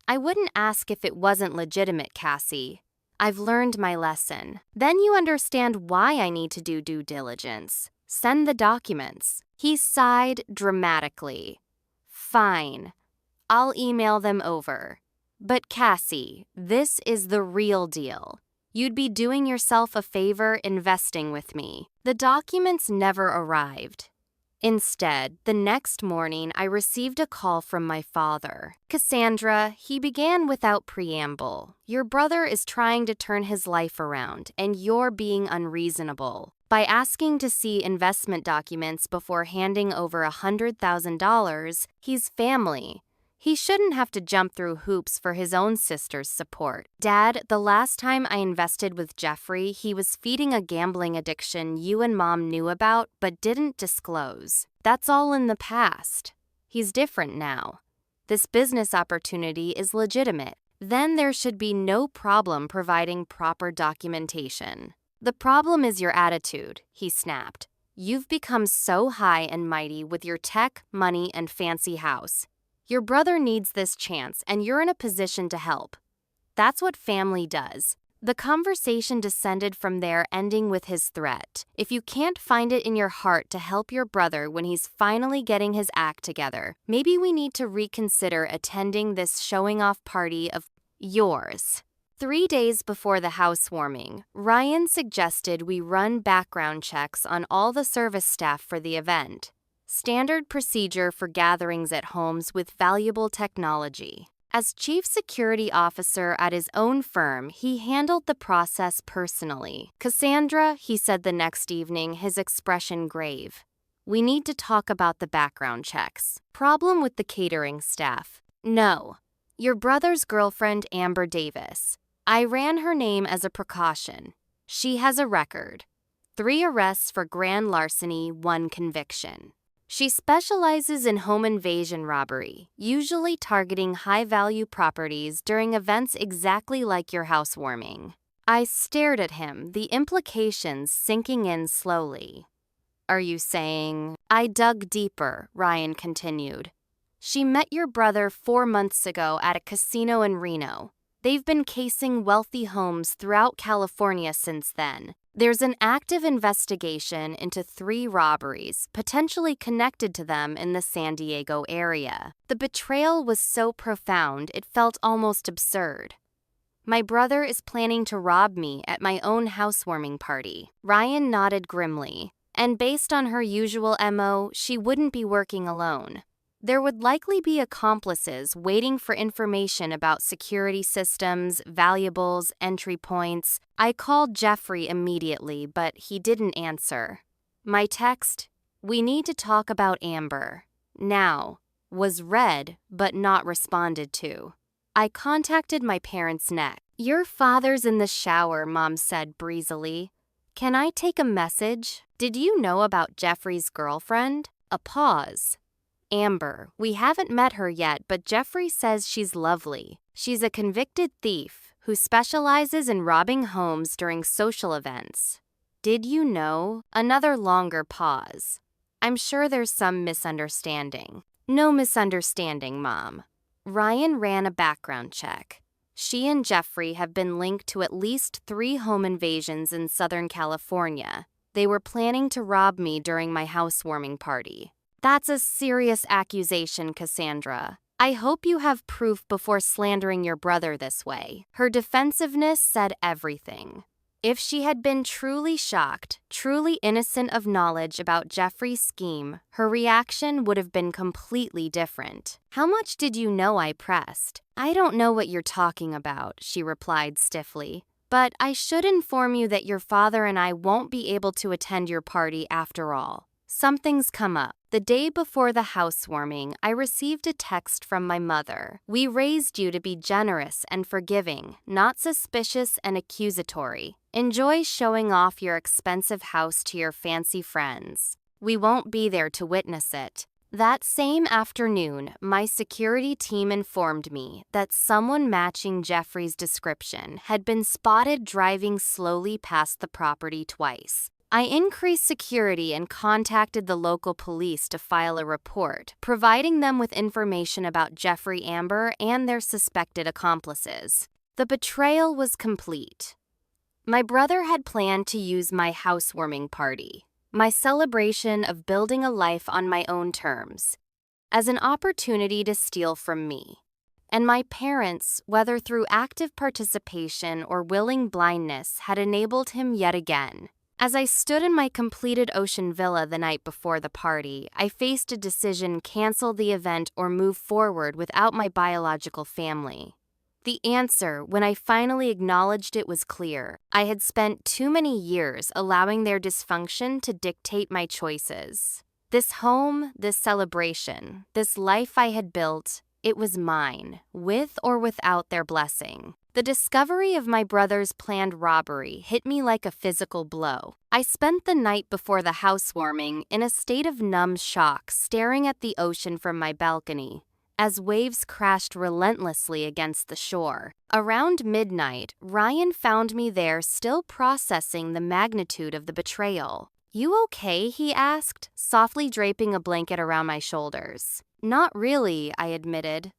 I wouldn't ask if it wasn't legitimate, Cassie. I've learned my lesson. Then you understand why I need to do due diligence. Send the documents. He sighed dramatically. Fine. I'll email them over. But Cassie, this is the real deal. You'd be doing yourself a favor investing with me. The documents never arrived. Instead, the next morning, I received a call from my father. Cassandra, he began without preamble. Your brother is trying to turn his life around, and you're being unreasonable. By asking to see investment documents before handing over $100,000, he's family. He shouldn't have to jump through hoops for his own sister's support. Dad, the last time I invested with Jeffrey, he was feeding a gambling addiction you and Mom knew about but didn't disclose. That's all in the past. He's different now. This business opportunity is legitimate. Then there should be no problem providing proper documentation. The problem is your attitude, he snapped. You've become so high and mighty with your tech, money, and fancy house. Your brother needs this chance, and you're in a position to help. That's what family does. The conversation descended from there, ending with his threat. If you can't find it in your heart to help your brother when he's finally getting his act together, maybe we need to reconsider attending this showing-off party of yours. 3 days before the housewarming, Ryan suggested we run background checks on all the service staff for the event. Standard procedure for gatherings at homes with valuable technology. As chief security officer at his own firm, he handled the process personally. Cassandra, he said the next evening, his expression grave. We need to talk about the background checks. Problem with the catering staff. No. Your brother's girlfriend, Amber Davis. I ran her name as a precaution. She has a record. 3 arrests for grand larceny, 1 conviction. She specializes in home invasion robbery, usually targeting high-value properties during events exactly like your housewarming. I stared at him, the implications sinking in slowly. Are you saying? I dug deeper, Ryan continued. She met your brother 4 months ago at a casino in Reno. They've been casing wealthy homes throughout California since then. There's an active investigation into 3 robberies potentially connected to them in the San Diego area. The betrayal was so profound it felt almost absurd. My brother is planning to rob me at my own housewarming party. Ryan nodded grimly. And based on her usual MO, she wouldn't be working alone. There would likely be accomplices waiting for information about security systems, valuables, entry points. I called Jeffrey immediately, but he didn't answer. My text, "We need to talk about Amber now," was read but not responded to. I contacted my parents next. Your father's in the shower, Mom said breezily. Can I take a message? Did you know about Jeffrey's girlfriend? A pause. Amber, we haven't met her yet, but Jeffrey says she's lovely. She's a convicted thief who specializes in robbing homes during social events. Did you know? Another longer pause. I'm sure there's some misunderstanding. No misunderstanding, Mom. Ryan ran a background check. She and Jeffrey have been linked to at least 3 home invasions in Southern California. They were planning to rob me during my housewarming party. That's a serious accusation, Cassandra. I hope you have proof before slandering your brother this way. Her defensiveness said everything. If she had been truly shocked, truly innocent of knowledge about Jeffrey's scheme, her reaction would have been completely different. How much did you know? I pressed. I don't know what you're talking about, she replied stiffly. But I should inform you that your father and I won't be able to attend your party after all. Something's come up. The day before the housewarming, I received a text from my mother. We raised you to be generous and forgiving, not suspicious and accusatory. Enjoy showing off your expensive house to your fancy friends. We won't be there to witness it. That same afternoon, my security team informed me that someone matching Jeffrey's description had been spotted driving slowly past the property twice. I increased security and contacted the local police to file a report, providing them with information about Jeffrey Amber and their suspected accomplices. The betrayal was complete. My brother had planned to use my housewarming party, my celebration of building a life on my own terms, as an opportunity to steal from me. And my parents, whether through active participation or willing blindness, had enabled him yet again. As I stood in my completed ocean villa the night before the party, I faced a decision: cancel the event or move forward without my biological family. The answer, when I finally acknowledged it, was clear. I had spent too many years allowing their dysfunction to dictate my choices. This home, this celebration, this life I had built, It was mine, with or without their blessing. The discovery of my brother's planned robbery hit me like a physical blow. I spent the night before the housewarming in a state of numb shock, staring at the ocean from my balcony, as waves crashed relentlessly against the shore. Around midnight, Ryan found me there still processing the magnitude of the betrayal. "You okay?" he asked, softly draping a blanket around my shoulders. "Not really," I admitted.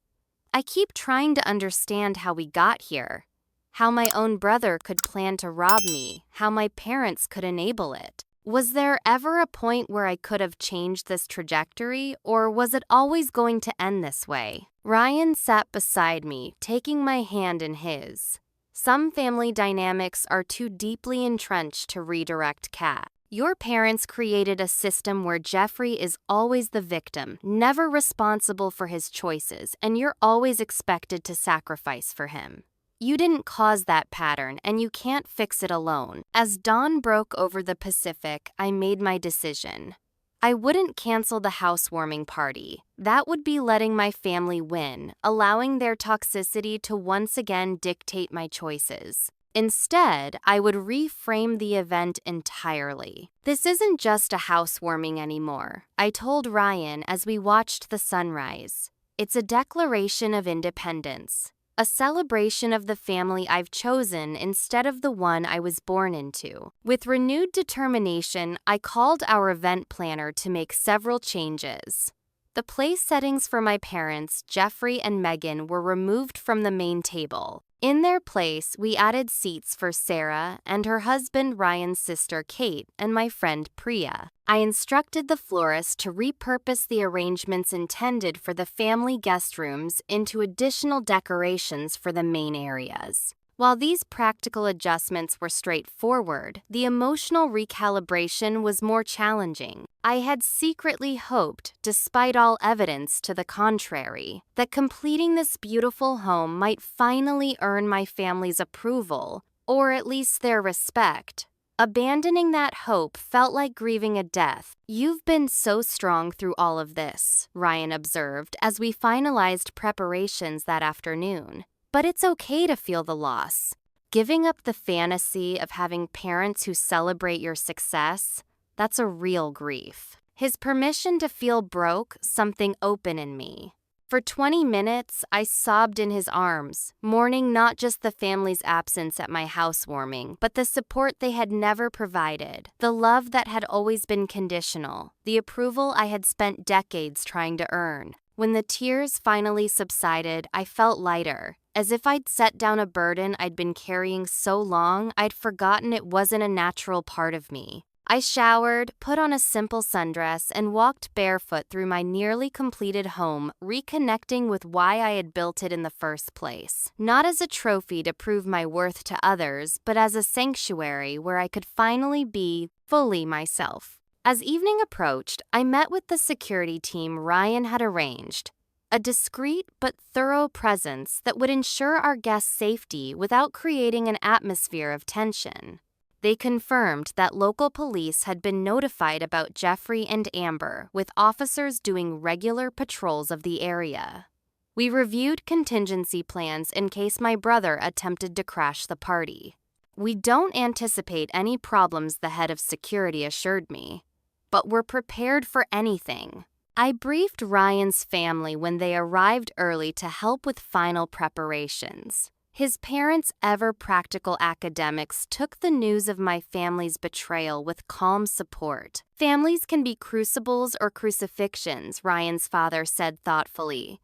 "I keep trying to understand how we got here. How my own brother could plan to rob me, how my parents could enable it. Was there ever a point where I could have changed this trajectory, or was it always going to end this way?" Ryan sat beside me, taking my hand in his. Some family dynamics are too deeply entrenched to redirect Kat. Your parents created a system where Jeffrey is always the victim, never responsible for his choices, and you're always expected to sacrifice for him. You didn't cause that pattern, and you can't fix it alone. As dawn broke over the Pacific, I made my decision. I wouldn't cancel the housewarming party. That would be letting my family win, allowing their toxicity to once again dictate my choices. Instead, I would reframe the event entirely. "This isn't just a housewarming anymore," I told Ryan as we watched the sunrise. "It's a declaration of independence, a celebration of the family I've chosen instead of the one I was born into." With renewed determination, I called our event planner to make several changes. The place settings for my parents, Jeffrey and Megan, were removed from the main table. In their place, we added seats for Sarah and her husband Ryan's sister Kate and my friend Priya. I instructed the florist to repurpose the arrangements intended for the family guest rooms into additional decorations for the main areas. While these practical adjustments were straightforward, the emotional recalibration was more challenging. I had secretly hoped, despite all evidence to the contrary, that completing this beautiful home might finally earn my family's approval, or at least their respect. Abandoning that hope felt like grieving a death. "You've been so strong through all of this," Ryan observed as we finalized preparations that afternoon. "But it's okay to feel the loss. Giving up the fantasy of having parents who celebrate your success, that's a real grief." His permission to feel broke something open in me. For 20 minutes, I sobbed in his arms, mourning not just the family's absence at my housewarming, but the support they had never provided, the love that had always been conditional, the approval I had spent decades trying to earn. When the tears finally subsided, I felt lighter, as if I'd set down a burden I'd been carrying so long I'd forgotten it wasn't a natural part of me. I showered, put on a simple sundress, and walked barefoot through my nearly completed home, reconnecting with why I had built it in the first place. Not as a trophy to prove my worth to others, but as a sanctuary where I could finally be fully myself. As evening approached, I met with the security team Ryan had arranged, a discreet but thorough presence that would ensure our guests' safety without creating an atmosphere of tension. They confirmed that local police had been notified about Jeffrey and Amber, with officers doing regular patrols of the area. We reviewed contingency plans in case my brother attempted to crash the party. "We don't anticipate any problems," the head of security assured me, "but we're prepared for anything." I briefed Ryan's family when they arrived early to help with final preparations. His parents' ever-practical academics took the news of my family's betrayal with calm support. "Families can be crucibles or crucifixions," Ryan's father said thoughtfully.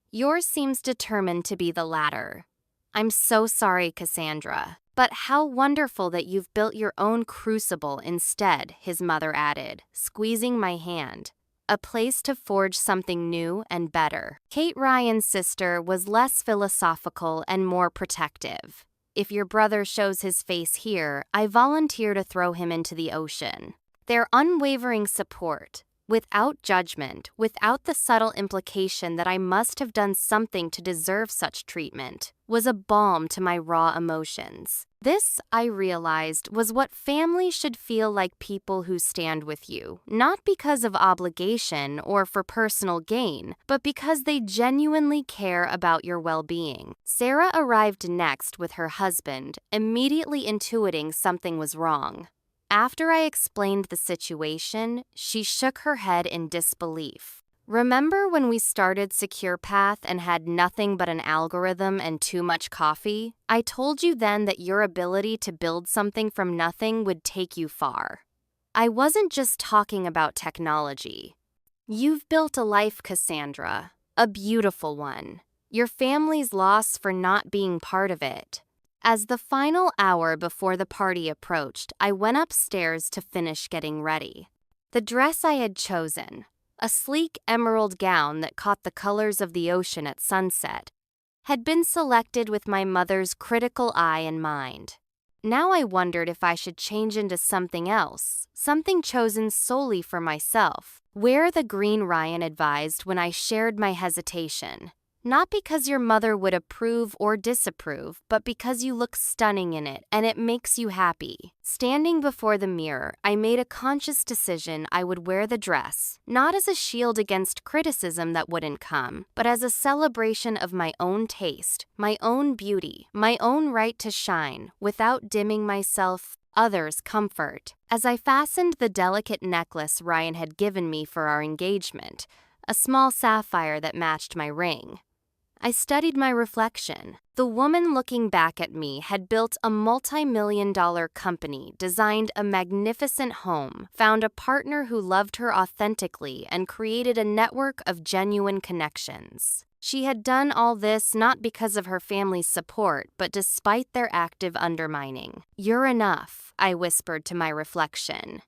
"Yours seems determined to be the latter." "I'm so sorry, Cassandra. But how wonderful that you've built your own crucible instead," his mother added, squeezing my hand. "A place to forge something new and better." Kate, Ryan's sister, was less philosophical and more protective. "If your brother shows his face here, I volunteer to throw him into the ocean." Their unwavering support, without judgment, without the subtle implication that I must have done something to deserve such treatment, was a balm to my raw emotions. This, I realized, was what family should feel like: people who stand with you, not because of obligation or for personal gain, but because they genuinely care about your well-being. Sarah arrived next with her husband, immediately intuiting something was wrong. After I explained the situation, she shook her head in disbelief. "Remember when we started Secure Path and had nothing but an algorithm and too much coffee? I told you then that your ability to build something from nothing would take you far. I wasn't just talking about technology. You've built a life, Cassandra, a beautiful one. Your family's loss for not being part of it." As the final hour before the party approached, I went upstairs to finish getting ready. The dress I had chosen, a sleek emerald gown that caught the colors of the ocean at sunset, had been selected with my mother's critical eye in mind. Now I wondered if I should change into something else, something chosen solely for myself. "Wear the green," Ryan advised when I shared my hesitation. "Not because your mother would approve or disapprove, but because you look stunning in it and it makes you happy." Standing before the mirror, I made a conscious decision I would wear the dress, not as a shield against criticism that wouldn't come, but as a celebration of my own taste, my own beauty, my own right to shine, without dimming myself, others' comfort. As I fastened the delicate necklace Ryan had given me for our engagement, a small sapphire that matched my ring, I studied my reflection. The woman looking back at me had built a multi-million-dollar company, designed a magnificent home, found a partner who loved her authentically, and created a network of genuine connections. She had done all this not because of her family's support, but despite their active undermining. "You're enough," I whispered to my reflection.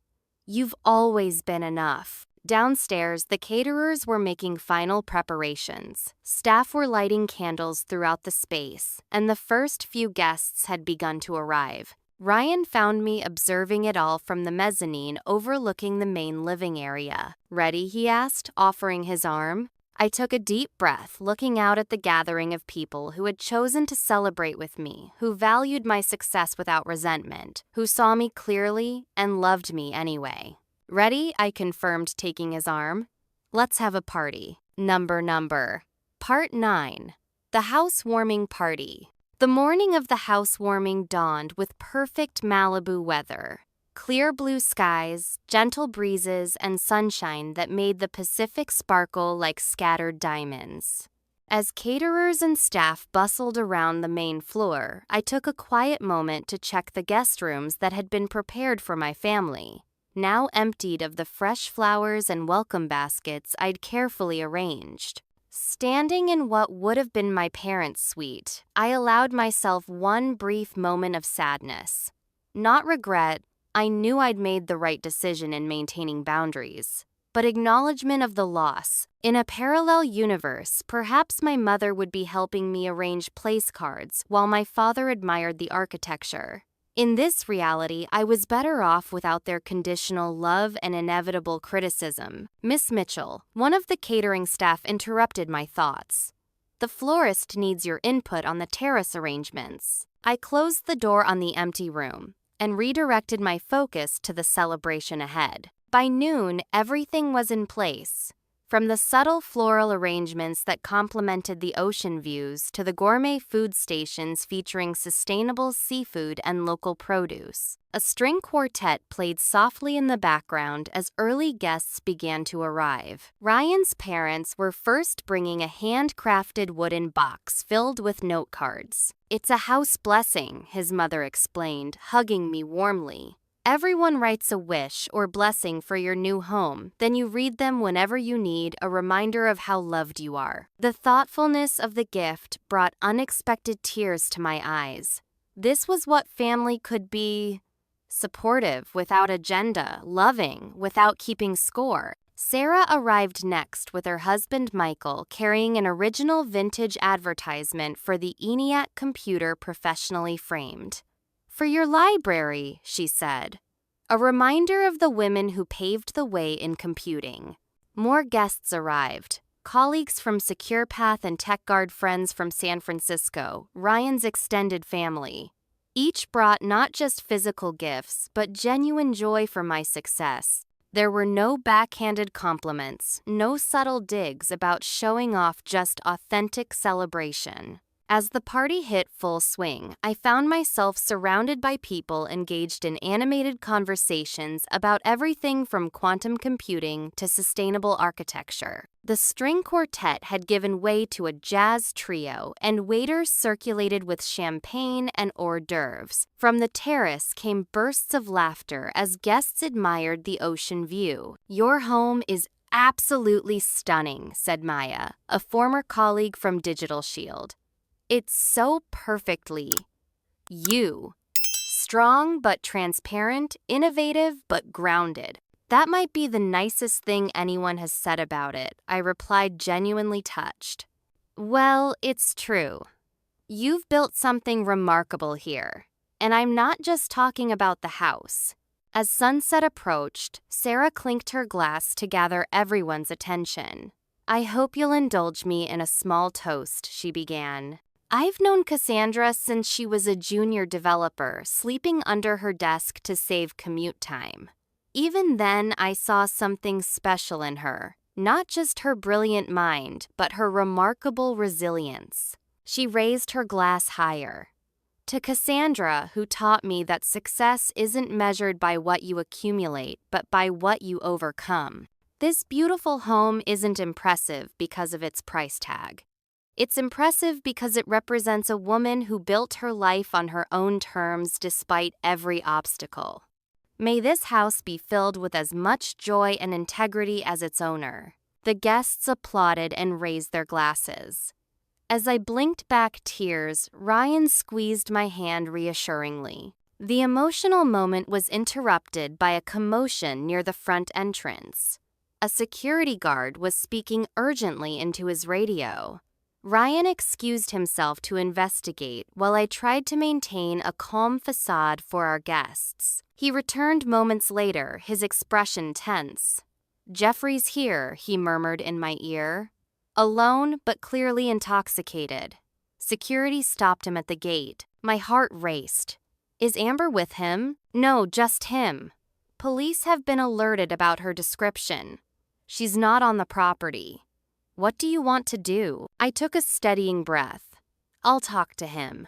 "You've always been enough." Downstairs, the caterers were making final preparations. Staff were lighting candles throughout the space, and the first few guests had begun to arrive. Ryan found me observing it all from the mezzanine overlooking the main living area. "Ready?" he asked, offering his arm. I took a deep breath, looking out at the gathering of people who had chosen to celebrate with me, who valued my success without resentment, who saw me clearly and loved me anyway. "Ready?" I confirmed, taking his arm. "Let's have a party." Number. Part 9. The Housewarming Party. The morning of the housewarming dawned with perfect Malibu weather. Clear blue skies, gentle breezes, and sunshine that made the Pacific sparkle like scattered diamonds. As caterers and staff bustled around the main floor, I took a quiet moment to check the guest rooms that had been prepared for my family, now emptied of the fresh flowers and welcome baskets I'd carefully arranged. Standing in what would have been my parents' suite, I allowed myself one brief moment of sadness. Not regret, I knew I'd made the right decision in maintaining boundaries, but acknowledgement of the loss. In a parallel universe, perhaps my mother would be helping me arrange place cards while my father admired the architecture. In this reality, I was better off without their conditional love and inevitable criticism. "Miss Mitchell," one of the catering staff interrupted my thoughts. "The florist needs your input on the terrace arrangements." I closed the door on the empty room and redirected my focus to the celebration ahead. By noon, everything was in place. From the subtle floral arrangements that complemented the ocean views to the gourmet food stations featuring sustainable seafood and local produce. A string quartet played softly in the background as early guests began to arrive. Ryan's parents were first bringing a handcrafted wooden box filled with note cards. "It's a house blessing," his mother explained, hugging me warmly. "Everyone writes a wish or blessing for your new home, then you read them whenever you need a reminder of how loved you are." The thoughtfulness of the gift brought unexpected tears to my eyes. This was what family could be: supportive without agenda, loving without keeping score. Sarah arrived next with her husband Michael, carrying an original vintage advertisement for the ENIAC computer professionally framed. "For your library," she said. a reminder of the women who paved the way in computing. More guests arrived. Colleagues from SecurePath and TechGuard, friends from San Francisco, Ryan's extended family. Each brought not just physical gifts, but genuine joy for my success. There were no backhanded compliments, no subtle digs about showing off, just authentic celebration. As the party hit full swing, I found myself surrounded by people engaged in animated conversations about everything from quantum computing to sustainable architecture. The string quartet had given way to a jazz trio, and waiters circulated with champagne and hors d'oeuvres. From the terrace came bursts of laughter as guests admired the ocean view. "Your home is absolutely stunning," said Maya, a former colleague from Digital Shield. "It's so perfectly you. Strong but transparent, innovative but grounded." "That might be the nicest thing anyone has said about it," I replied, genuinely touched. "Well, it's true. You've built something remarkable here. And I'm not just talking about the house." As sunset approached, Sarah clinked her glass to gather everyone's attention. "I hope you'll indulge me in a small toast," she began. "I've known Cassandra since she was a junior developer, sleeping under her desk to save commute time. Even then, I saw something special in her, not just her brilliant mind, but her remarkable resilience." She raised her glass higher. "To Cassandra, who taught me that success isn't measured by what you accumulate, but by what you overcome. This beautiful home isn't impressive because of its price tag. It's impressive because it represents a woman who built her life on her own terms despite every obstacle. May this house be filled with as much joy and integrity as its owner." The guests applauded and raised their glasses. As I blinked back tears, Ryan squeezed my hand reassuringly. The emotional moment was interrupted by a commotion near the front entrance. A security guard was speaking urgently into his radio. Ryan excused himself to investigate while I tried to maintain a calm facade for our guests. He returned moments later, his expression tense. "Jeffrey's here," he murmured in my ear. Alone, but clearly intoxicated. Security stopped him at the gate. My heart raced. "Is Amber with him?" "No, just him. Police have been alerted about her description. She's not on the property." "What do you want to do?" I took a steadying breath. "I'll talk to him."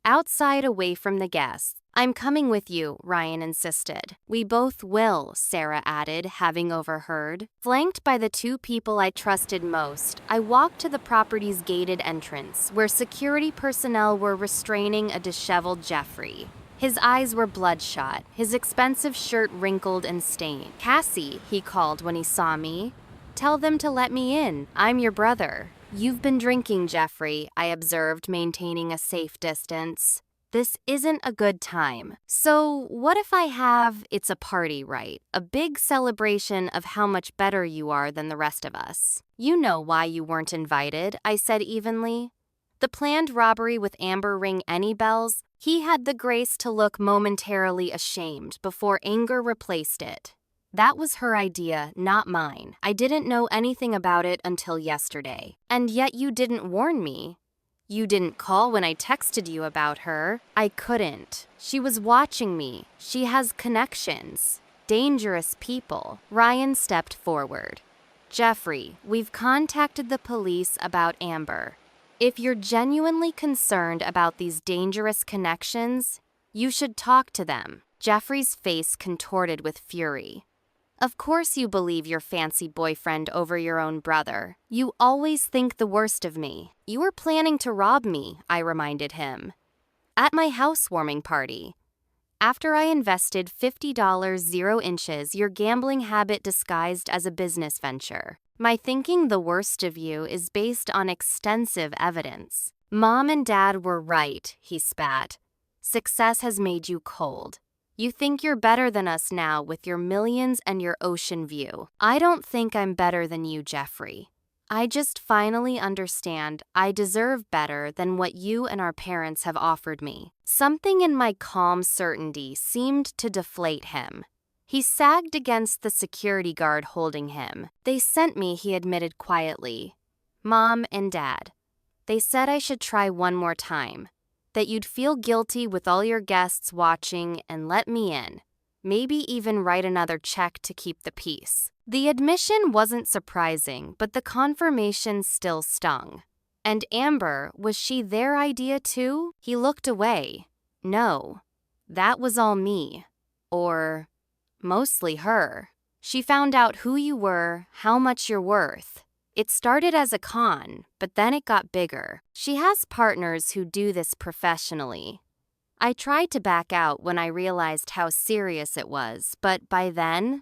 Outside, away from the guests. "I'm coming with you," Ryan insisted. "We both will," Sarah added, having overheard. Flanked by the two people I trusted most, I walked to the property's gated entrance, where security personnel were restraining a disheveled Jeffrey. His eyes were bloodshot, his expensive shirt wrinkled and stained. "Cassie," he called when he saw me. "Tell them to let me in. I'm your brother." "You've been drinking, Jeffrey," I observed, maintaining a safe distance. "This isn't a good time. So what if I have, it's a party, right? A big celebration of how much better you are than the rest of us." "You know why you weren't invited," I said evenly. "The planned robbery with Amber ring any bells?" He had the grace to look momentarily ashamed before anger replaced it. "That was her idea, not mine. I didn't know anything about it until yesterday. And yet you didn't warn me. You didn't call when I texted you about her." "I couldn't. She was watching me. She has connections. Dangerous people." Ryan stepped forward. "Jeffrey, we've contacted the police about Amber. If you're genuinely concerned about these dangerous connections, you should talk to them." Jeffrey's face contorted with fury. "Of course you believe your fancy boyfriend over your own brother. You always think the worst of me. You were planning to rob me," I reminded him. "At my housewarming party. After I invested $50 0 inches, your gambling habit disguised as a business venture. My thinking the worst of you is based on extensive evidence." "Mom and Dad were right," he spat. "Success has made you cold. You think you're better than us now with your millions and your ocean view. I don't think I'm better than you, Jeffrey. I just finally understand I deserve better than what you and our parents have offered me." Something in my calm certainty seemed to deflate him. He sagged against the security guard holding him. "They sent me," he admitted quietly. "Mom and Dad. They said I should try one more time. That you'd feel guilty with all your guests watching and let me in. Maybe even write another check to keep the peace." The admission wasn't surprising, but the confirmation still stung. And Amber, was she their idea too? He looked away. No, that was all me. Or mostly her. "She found out who you were, how much you're worth. It started as a con, but then it got bigger. She has partners who do this professionally. I tried to back out when I realized how serious it was, but by then,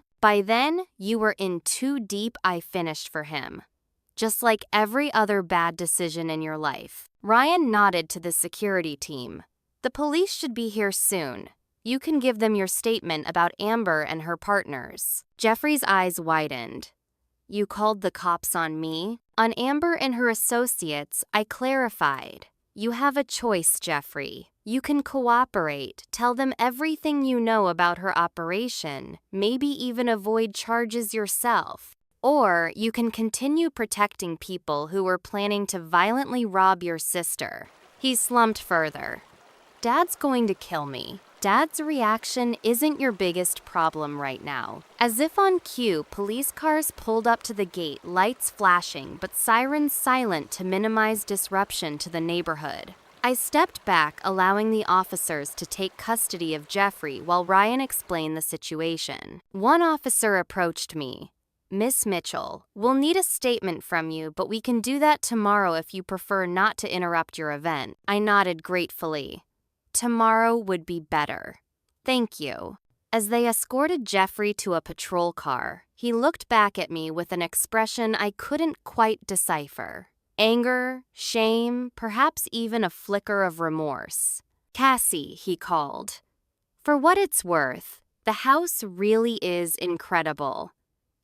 you were in too deep. I finished for him. Just like every other bad decision in your life." Ryan nodded to the security team. "The police should be here soon. You can give them your statement about Amber and her partners." Jeffrey's eyes widened. "You called the cops on me?" "On Amber and her associates," I clarified. "You have a choice, Jeffrey. You can cooperate, tell them everything you know about her operation, maybe even avoid charges yourself. Or you can continue protecting people who were planning to violently rob your sister." He slumped further. "Dad's going to kill me." Dad's reaction isn't your biggest problem right now. As if on cue, police cars pulled up to the gate, lights flashing, but sirens silent to minimize disruption to the neighborhood. I stepped back, allowing the officers to take custody of Jeffrey while Ryan explained the situation. One officer approached me. "Miss Mitchell, we'll need a statement from you, but we can do that tomorrow if you prefer not to interrupt your event." I nodded gratefully. Tomorrow would be better. "Thank you." As they escorted Jeffrey to a patrol car, he looked back at me with an expression I couldn't quite decipher. Anger, shame, perhaps even a flicker of remorse. "Cassie," he called. "For what it's worth, the house really is incredible.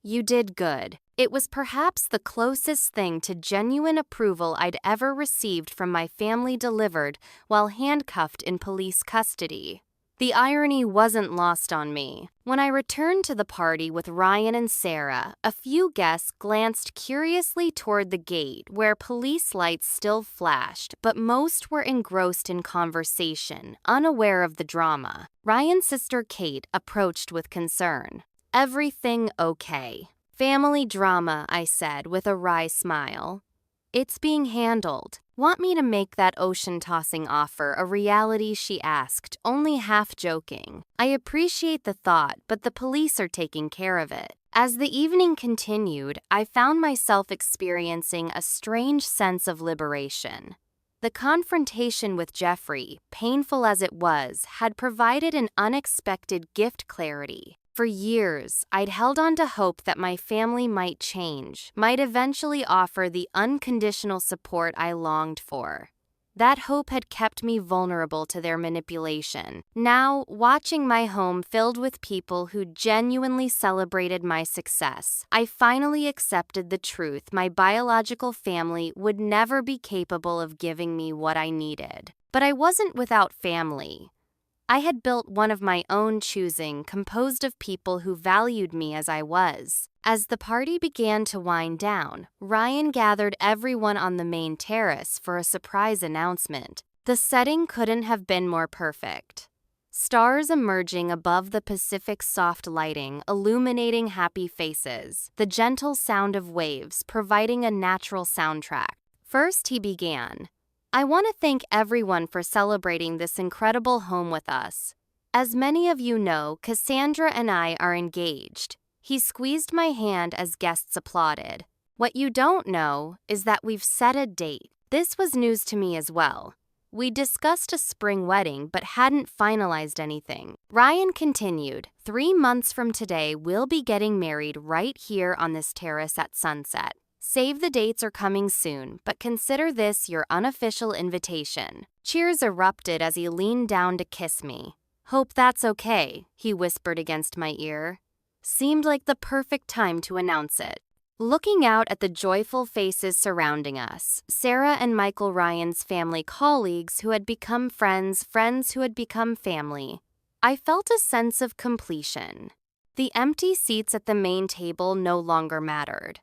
You did good." It was perhaps the closest thing to genuine approval I'd ever received from my family delivered while handcuffed in police custody. The irony wasn't lost on me. When I returned to the party with Ryan and Sarah, a few guests glanced curiously toward the gate where police lights still flashed, but most were engrossed in conversation, unaware of the drama. Ryan's sister Kate approached with concern. "Everything okay?" "Family drama," I said with a wry smile. "It's being handled." "Want me to make that ocean-tossing offer a reality?" she asked, only half joking. "I appreciate the thought, but the police are taking care of it." As the evening continued, I found myself experiencing a strange sense of liberation. The confrontation with Jeffrey, painful as it was, had provided an unexpected gift: clarity. For years, I'd held on to hope that my family might change, might eventually offer the unconditional support I longed for. That hope had kept me vulnerable to their manipulation. Now, watching my home filled with people who genuinely celebrated my success, I finally accepted the truth: my biological family would never be capable of giving me what I needed. But I wasn't without family. I had built one of my own choosing, composed of people who valued me as I was. As the party began to wind down, Ryan gathered everyone on the main terrace for a surprise announcement. The setting couldn't have been more perfect. Stars emerging above the Pacific's soft lighting, illuminating happy faces, the gentle sound of waves providing a natural soundtrack. First, he began. "I want to thank everyone for celebrating this incredible home with us. As many of you know, Cassandra and I are engaged." He squeezed my hand as guests applauded. "What you don't know is that we've set a date." This was news to me as well. We discussed a spring wedding but hadn't finalized anything. Ryan continued, 3 months from today, we'll be getting married right here on this terrace at sunset. Save the dates are coming soon, but consider this your unofficial invitation." Cheers erupted as he leaned down to kiss me. "Hope that's okay," he whispered against my ear. Seemed like the perfect time to announce it. Looking out at the joyful faces surrounding us, Sarah and Michael Ryan's family colleagues who had become friends who had become family, I felt a sense of completion. The empty seats at the main table no longer mattered.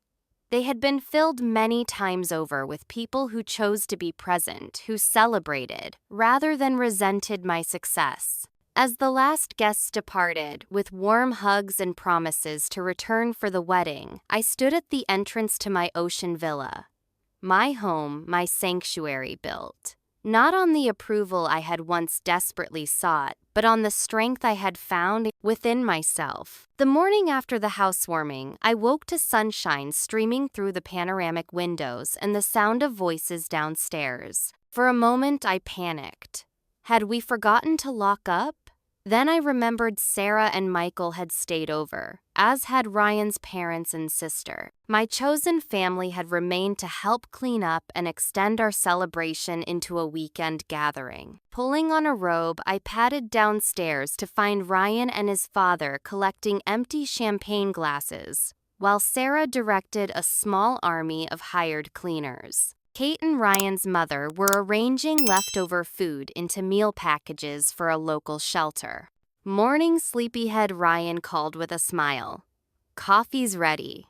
They had been filled many times over with people who chose to be present, who celebrated, rather than resented my success. As the last guests departed, with warm hugs and promises to return for the wedding, I stood at the entrance to my ocean villa. My home, my sanctuary built. Not on the approval I had once desperately sought, but on the strength I had found within myself. The morning after the housewarming, I woke to sunshine streaming through the panoramic windows and the sound of voices downstairs. For a moment, I panicked. Had we forgotten to lock up? Then I remembered Sarah and Michael had stayed over, as had Ryan's parents and sister. My chosen family had remained to help clean up and extend our celebration into a weekend gathering. Pulling on a robe, I padded downstairs to find Ryan and his father collecting empty champagne glasses, while Sarah directed a small army of hired cleaners. Kate and Ryan's mother were arranging leftover food into meal packages for a local shelter. Morning sleepyhead Ryan called with a smile. "Coffee's ready."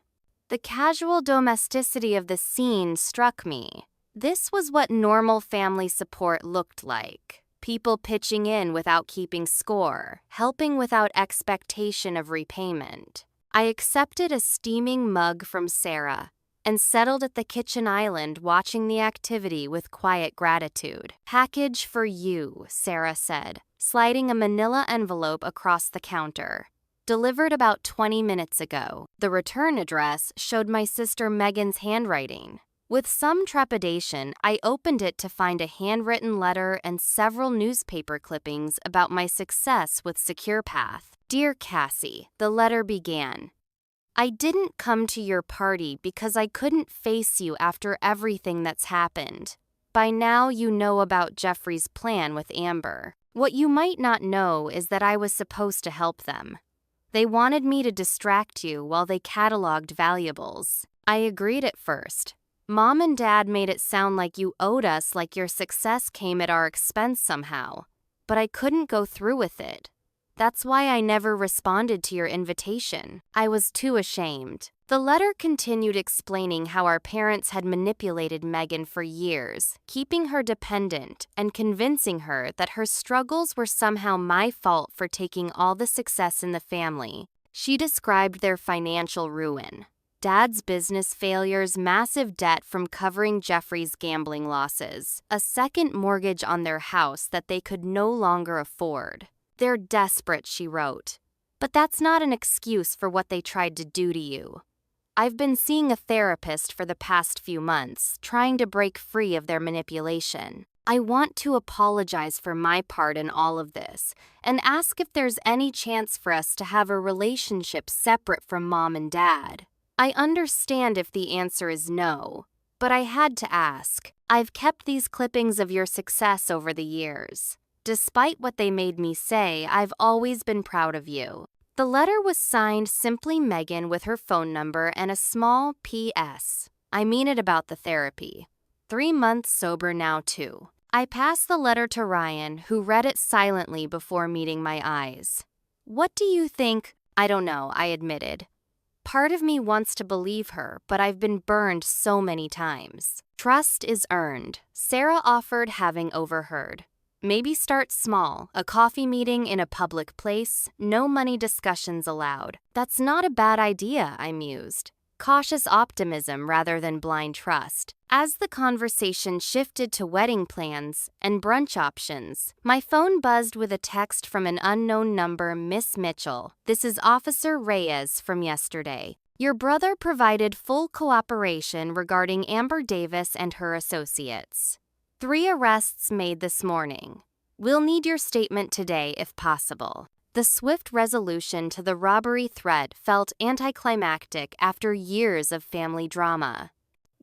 The casual domesticity of the scene struck me. This was what normal family support looked like. People pitching in without keeping score, helping without expectation of repayment. I accepted a steaming mug from Sarah and settled at the kitchen island watching the activity with quiet gratitude. "Package for you," Sarah said, sliding a manila envelope across the counter. "Delivered about 20 minutes ago." The return address showed my sister Megan's handwriting. With some trepidation, I opened it to find a handwritten letter and several newspaper clippings about my success with SecurePath. "Dear Cassie," the letter began, "I didn't come to your party because I couldn't face you after everything that's happened. By now you know about Jeffrey's plan with Amber. What you might not know is that I was supposed to help them. They wanted me to distract you while they cataloged valuables. I agreed at first. Mom and Dad made it sound like you owed us, like your success came at our expense somehow. But I couldn't go through with it. That's why I never responded to your invitation. I was too ashamed." The letter continued explaining how our parents had manipulated Megan for years, keeping her dependent and convincing her that her struggles were somehow my fault for taking all the success in the family. She described their financial ruin. Dad's business failures, massive debt from covering Jeffrey's gambling losses, a second mortgage on their house that they could no longer afford. "They're desperate," she wrote. "But that's not an excuse for what they tried to do to you. I've been seeing a therapist for the past few months, trying to break free of their manipulation. I want to apologize for my part in all of this and ask if there's any chance for us to have a relationship separate from Mom and Dad. I understand if the answer is no, but I had to ask. I've kept these clippings of your success over the years. Despite what they made me say, I've always been proud of you." The letter was signed simply Megan with her phone number and a small P.S. I mean it about the therapy. 3 months sober now, too. I passed the letter to Ryan, who read it silently before meeting my eyes. "What do you think?" "I don't know," I admitted. "Part of me wants to believe her, but I've been burned so many times." "Trust is earned," Sarah offered, having overheard. "Maybe start small, a coffee meeting in a public place, no money discussions allowed." "That's not a bad idea," I mused. Cautious optimism rather than blind trust. As the conversation shifted to wedding plans and brunch options, my phone buzzed with a text from an unknown number. "Miss Mitchell, this is Officer Reyes from yesterday. Your brother provided full cooperation regarding Amber Davis and her associates. 3 arrests made this morning. We'll need your statement today if possible." The swift resolution to the robbery threat felt anticlimactic after years of family drama.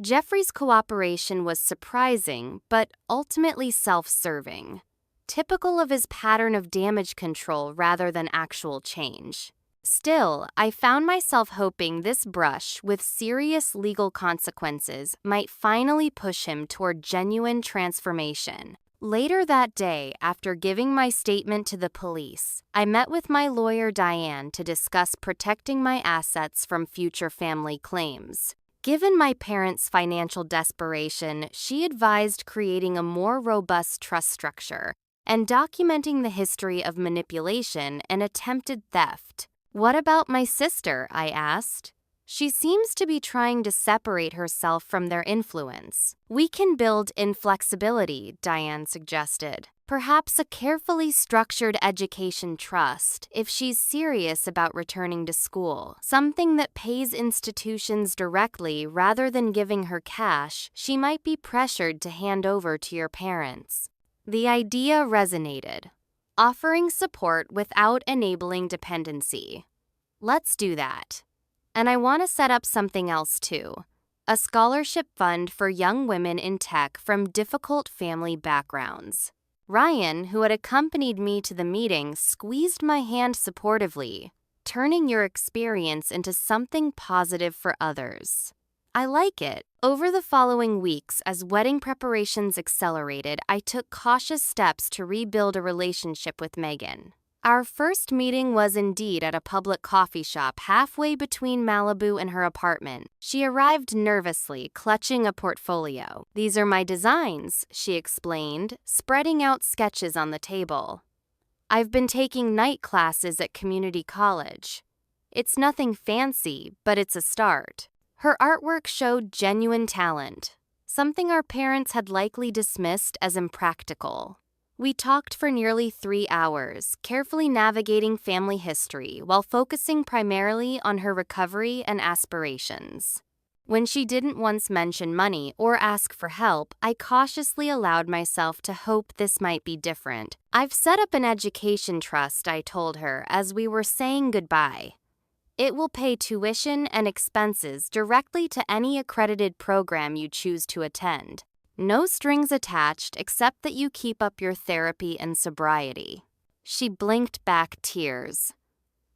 Jeffrey's cooperation was surprising, but ultimately self-serving, typical of his pattern of damage control rather than actual change. Still, I found myself hoping this brush with serious legal consequences might finally push him toward genuine transformation. Later that day, after giving my statement to the police, I met with my lawyer Diane to discuss protecting my assets from future family claims. Given my parents' financial desperation, she advised creating a more robust trust structure and documenting the history of manipulation and attempted theft. "What about my sister?" I asked. "She seems to be trying to separate herself from their influence." "We can build in flexibility," Diane suggested. "Perhaps a carefully structured education trust if she's serious about returning to school. Something that pays institutions directly rather than giving her cash she might be pressured to hand over to your parents." The idea resonated. Offering support without enabling dependency. Let's do that. And I want to set up something else too. A scholarship fund for young women in tech from difficult family backgrounds. Ryan, who had accompanied me to the meeting, squeezed my hand supportively, turning your experience into something positive for others. I like it. Over the following weeks, as wedding preparations accelerated, I took cautious steps to rebuild a relationship with Megan. Our first meeting was indeed at a public coffee shop halfway between Malibu and her apartment. She arrived nervously, clutching a portfolio. "These are my designs," she explained, spreading out sketches on the table. "I've been taking night classes at community college. It's nothing fancy, but it's a start." Her artwork showed genuine talent, something our parents had likely dismissed as impractical. We talked for nearly 3 hours, carefully navigating family history while focusing primarily on her recovery and aspirations. When she didn't once mention money or ask for help, I cautiously allowed myself to hope this might be different. "I've set up an education trust," I told her as we were saying goodbye. "It will pay tuition and expenses directly to any accredited program you choose to attend. No strings attached except that you keep up your therapy and sobriety." She blinked back tears.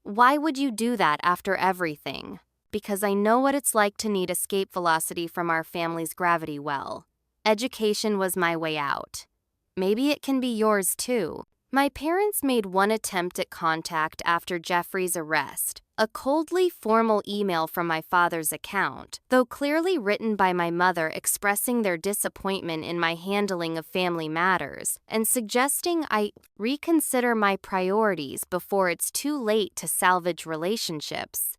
"Why would you do that after everything?" "Because I know what it's like to need escape velocity from our family's gravity well. Education was my way out. Maybe it can be yours too." My parents made one attempt at contact after Jeffrey's arrest, a coldly formal email from my father's account, though clearly written by my mother expressing their disappointment in my handling of family matters and suggesting I reconsider my priorities before it's too late to salvage relationships.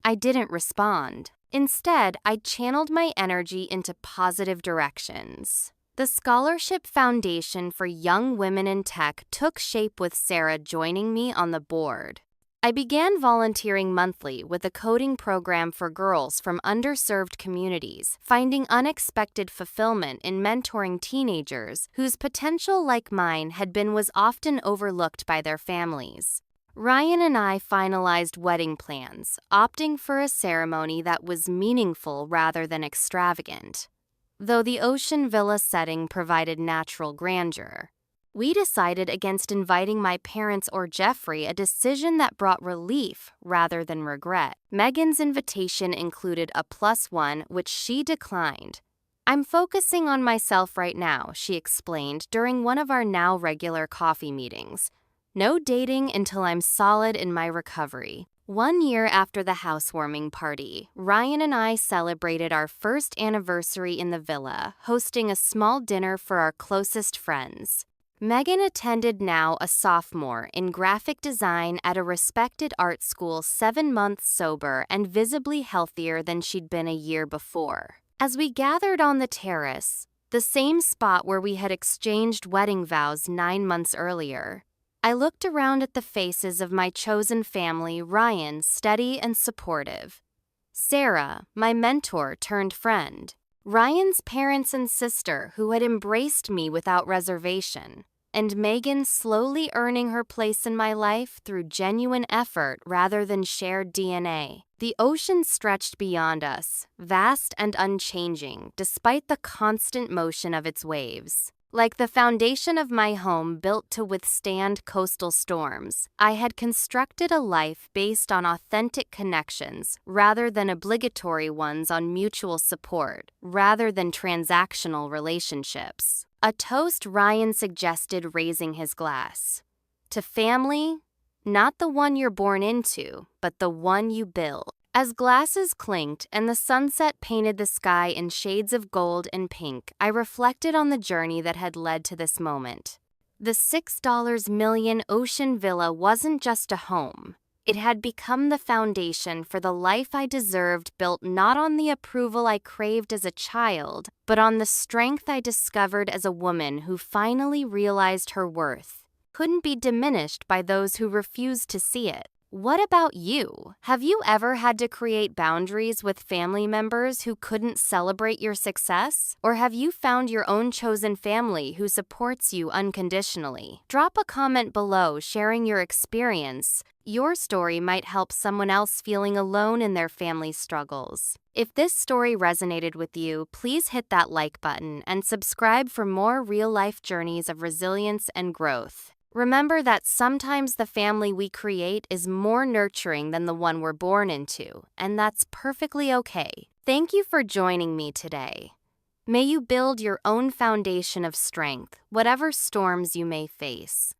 I didn't respond. Instead, I channeled my energy into positive directions. The Scholarship Foundation for Young Women in Tech took shape with Sarah joining me on the board. I began volunteering monthly with a coding program for girls from underserved communities, finding unexpected fulfillment in mentoring teenagers whose potential, like mine, was often overlooked by their families. Ryan and I finalized wedding plans, opting for a ceremony that was meaningful rather than extravagant. Though the ocean villa setting provided natural grandeur, we decided against inviting my parents or Jeffrey, a decision that brought relief rather than regret. Megan's invitation included a +1, which she declined. "I'm focusing on myself right now," she explained during one of our now regular coffee meetings. "No dating until I'm solid in my recovery." 1 year after the housewarming party, Ryan and I celebrated our first anniversary in the villa, hosting a small dinner for our closest friends. Megan attended, now a sophomore, in graphic design at a respected art school, 7 months sober and visibly healthier than she'd been a year before. As we gathered on the terrace, the same spot where we had exchanged wedding vows 9 months earlier, I looked around at the faces of my chosen family, Ryan, steady and supportive. Sarah, my mentor turned friend. Ryan's parents and sister, who had embraced me without reservation. And Megan, slowly earning her place in my life through genuine effort rather than shared DNA. The ocean stretched beyond us, vast and unchanging, despite the constant motion of its waves. Like the foundation of my home built to withstand coastal storms, I had constructed a life based on authentic connections rather than obligatory ones, on mutual support rather than transactional relationships. A toast, Ryan suggested, raising his glass. To family, not the one you're born into, but the one you build. As glasses clinked and the sunset painted the sky in shades of gold and pink, I reflected on the journey that had led to this moment. The $6 million ocean villa wasn't just a home. It had become the foundation for the life I deserved, built not on the approval I craved as a child, but on the strength I discovered as a woman who finally realized her worth couldn't be diminished by those who refused to see it. What about you? Have you ever had to create boundaries with family members who couldn't celebrate your success? Or have you found your own chosen family who supports you unconditionally? Drop a comment below sharing your experience. Your story might help someone else feeling alone in their family struggles. If this story resonated with you, please hit that like button and subscribe for more real-life journeys of resilience and growth. Remember that sometimes the family we create is more nurturing than the one we're born into, and that's perfectly okay. Thank you for joining me today. May you build your own foundation of strength, whatever storms you may face.